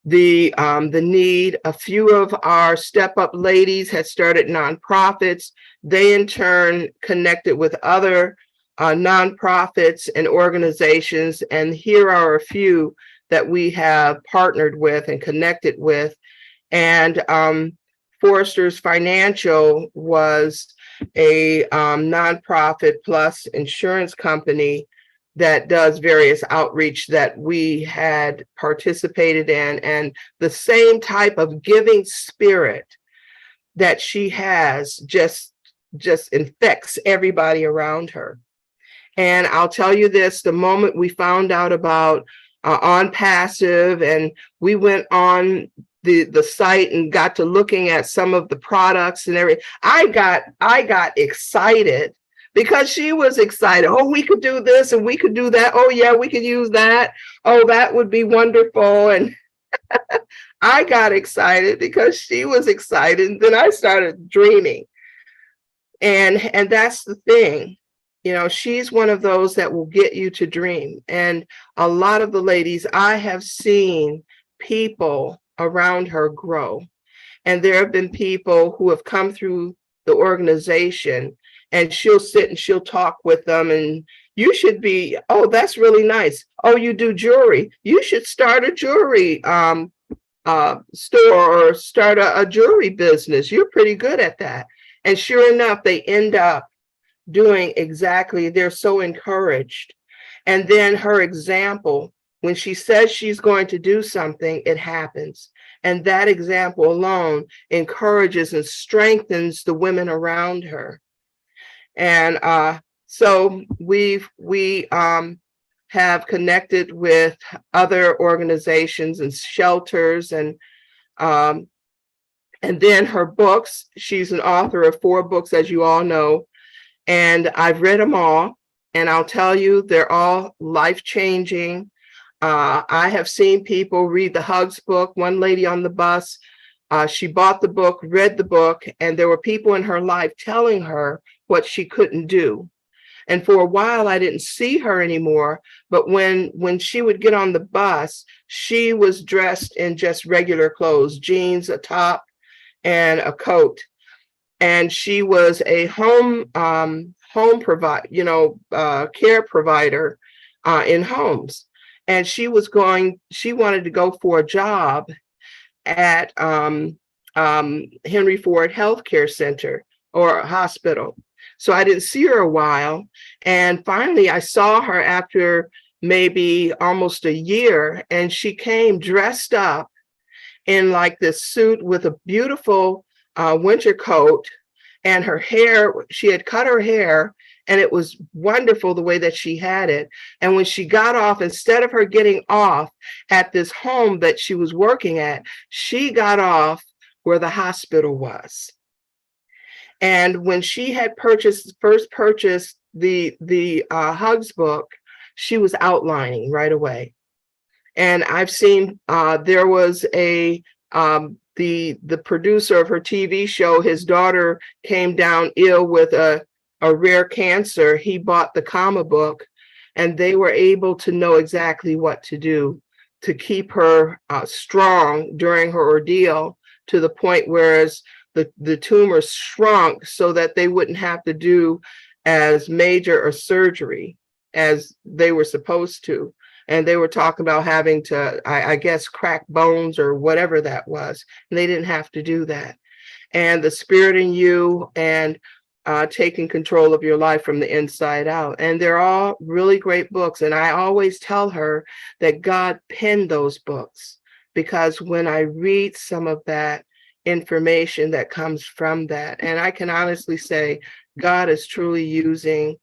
K: the need. A few of our Step Up ladies had started nonprofits. They in turn connected with other nonprofits and organizations, and here are a few that we have partnered with and connected with. And Foresters Financial was a nonprofit plus insurance company that does various outreach that we had participated in, and the same type of giving spirit that she has just infects everybody around her. And I'll tell you this, the moment we found out about ONPASSIVE, and we went on the site and got to looking at some of the products and everything, I got excited because she was excited. Oh, we could do this and we could do that. Oh yeah, we could use that. Oh, that would be wonderful. And I got excited because she was excited. And then I started dreaming. And that's the thing. You know, she's one of those that will get you to dream. And a lot of the ladies, I have seen people around her grow. And there have been people who have come through the organization, and she'll sit and she'll talk with them, and you should be, oh, that's really nice. Oh, you do jewelry. You should start a jewelry store or start a jewelry business. You're pretty good at that. And sure enough, they end up doing exactly, they're so encouraged. And then her example, when she says she's going to do something, it happens. And that example alone encourages and strengthens the women around her. And so we have connected with other organizations and shelters, and then her books. She's an author of 4 books, as you all know, and I've read them all. And I'll tell you, they're all life-changing. I have seen people read the Hugs book. One lady on the bus, she bought the book, read the book, and there were people in her life telling her what she couldn't do. And for a while, I didn't see her anymore. But when she would get on the bus, she was dressed in just regular clothes, jeans, a top, and a coat. And she was a home provider, care provider in homes. And she wanted to go for a job at Henry Ford Healthcare Center or hospital. So I didn't see her a while. And finally I saw her after maybe almost a year, and she came dressed up in like this suit with a beautiful winter coat, and her hair, she had cut her hair, and it was wonderful the way that she had it. And when she got off, instead of her getting off at this home that she was working at, she got off where the hospital was. And when she had first purchased the Hugs book, she was outlining right away. And I've seen there was the producer of her TV show, his daughter came down ill with a rare cancer. He bought the comic book, and they were able to know exactly what to do to keep her strong during her ordeal, to the point whereas the tumor shrunk so that they wouldn't have to do as major a surgery as they were supposed to. And they were talking about having to, I guess, crack bones or whatever that was. And they didn't have to do that. And the spirit in you, and taking control of your life from the inside out. And they're all really great books. And I always tell her that God penned those books, because when I read some of that information that comes from that, and I can honestly say God is truly using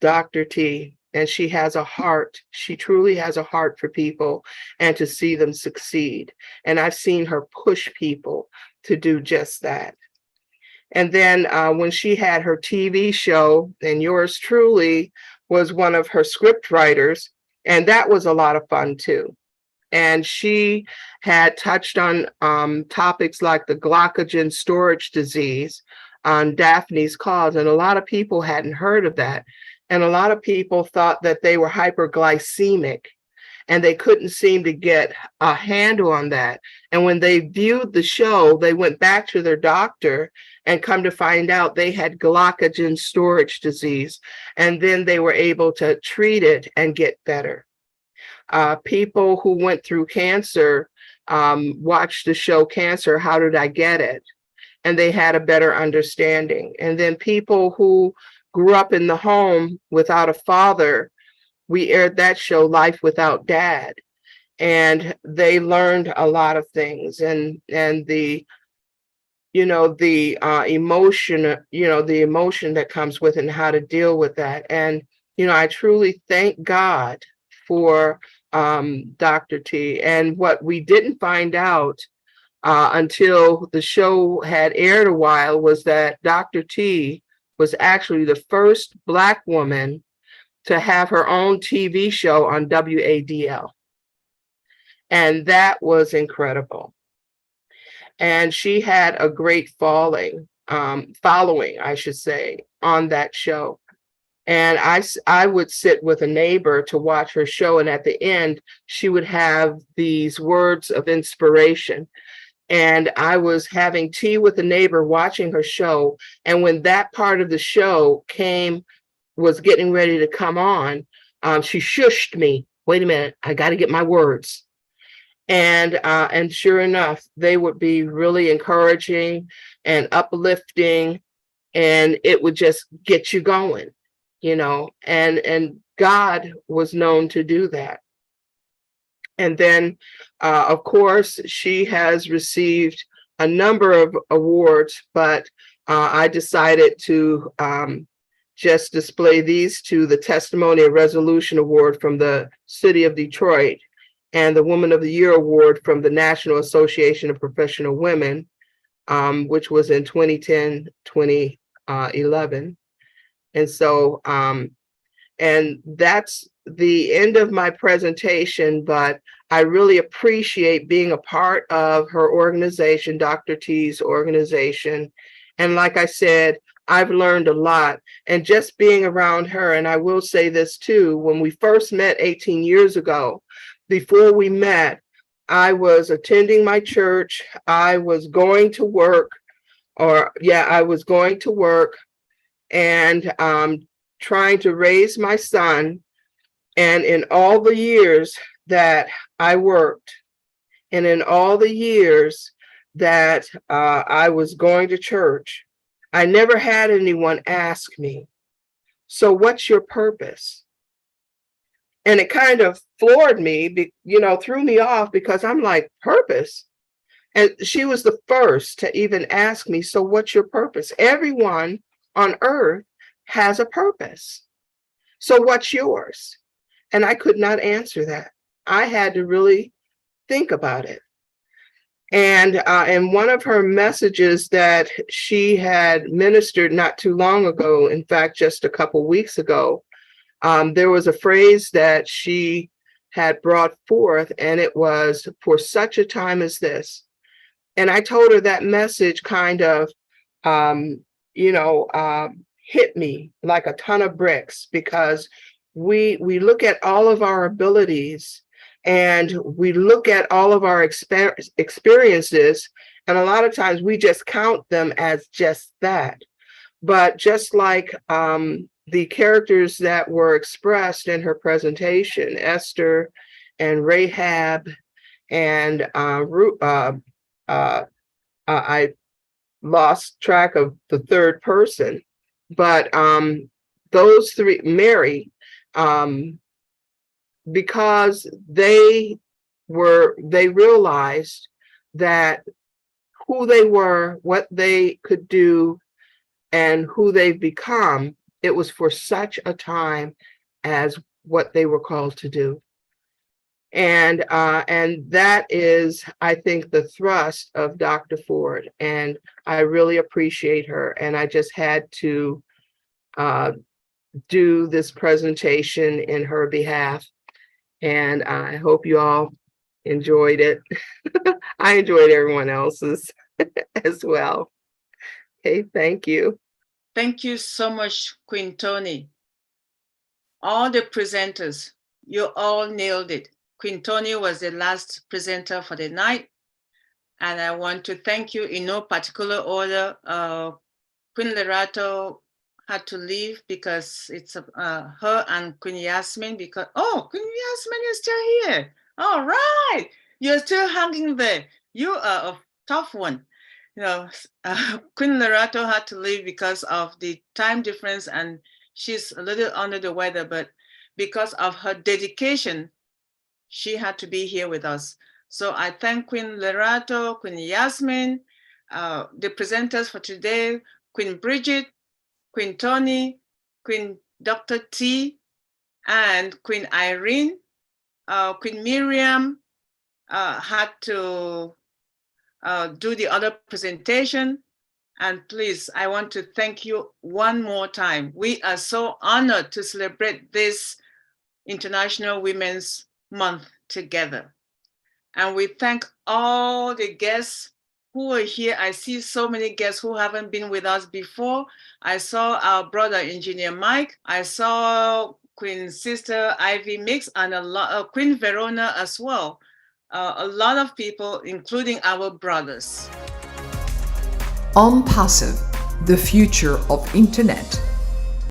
K: Dr. T, and she has a heart. She truly has a heart for people and to see them succeed. And I've seen her push people to do just that. And then when she had her TV show, and yours truly was one of her script writers, and that was a lot of fun too. And she had touched on topics like the glycogen storage disease on Daphne's Cause, and a lot of people hadn't heard of that. And a lot of people thought that they were hyperglycemic. and they couldn't seem to get a handle on that. And when they viewed the show, they went back to their doctor and come to find out they had glycogen storage disease. And then they were able to treat it and get better. People who went through cancer watched the show Cancer, How Did I Get It? And they had a better understanding. And then people who grew up in the home without a father, we aired that show, Life Without Dad. And they learned a lot of things, and the emotion, the emotion that comes with it and how to deal with that. And, I truly thank God for Dr. T. And what we didn't find out until the show had aired a while was that Dr. T was actually the first Black woman to have her own TV show on WADL. And that was incredible. And she had a great following, I should say, on that show. And I would sit with a neighbor to watch her show. And at the end, she would have these words of inspiration. And I was having tea with a neighbor watching her show. And when that part of the show was getting ready to come on, she shushed me. Wait a minute, I got to get my words. And sure enough, they would be really encouraging and uplifting, and it would just get you going, and God was known to do that. And then, of course, she has received a number of awards, but I decided to just display these two: the Testimony and Resolution Award from the City of Detroit, and the Woman of the Year Award from the National Association of Professional Women, which was in 2010, 2011. And so, and that's the end of my presentation, but I really appreciate being a part of her organization, Dr. T's organization. And like I said, I've learned a lot, and just being around her. And I will say this too, when we first met 18 years ago, before we met, I was attending my church. I was going to work, and trying to raise my son. And in all the years that I worked, and in all the years that I was going to church, I never had anyone ask me, so what's your purpose? And it kind of floored me, threw me off, because I'm like, purpose? And she was the first to even ask me, so what's your purpose? Everyone on earth has a purpose. So what's yours? And I could not answer that. I had to really think about it. And in one of her messages that she had ministered not too long ago, in fact, just a couple weeks ago, there was a phrase that she had brought forth, and it was, for such a time as this. And I told her that message kind of, hit me like a ton of bricks, because we look at all of our abilities, and we look at all of our experiences, and a lot of times we just count them as just that. But just like the characters that were expressed in her presentation, Esther and Rahab, and I lost track of the third person, but those three, Mary, because they realized that who they were, what they could do, and who they've become, it was for such a time as what they were called to do. And that is, I think, the thrust of Dr. Ford. And I really appreciate her. And I just had to do this presentation in her behalf. And I hope you all enjoyed it. I enjoyed everyone else's as well. Okay, thank you.
A: Thank you so much, Queen Tony. All the presenters, you all nailed it. Queen Tony was the last presenter for the night. And I want to thank you in no particular order. Queen Lerato had to leave because it's her and Queen Yasmin because, oh, Queen Yasmin is still here. All right, you're still hanging there. You are a tough one. You know, Queen Lerato had to leave because of the time difference and she's a little under the weather, but because of her dedication, she had to be here with us. So I thank Queen Lerato, Queen Yasmin, the presenters for today, Queen Bridget, Queen Tony, Queen Dr. T, and Queen Irene. Queen Miriam had to do the other presentation. And please, I want to thank you one more time. We are so honored to celebrate this International Women's Month together. And we thank all the guests who are here. I see so many guests who haven't been with us before. I saw our brother, Engineer Mike. I saw Queen Sister Ivy Mix and a lot, Queen Verona as well. A lot of people, including our brothers.
B: ONPASSIVE, the future of Internet.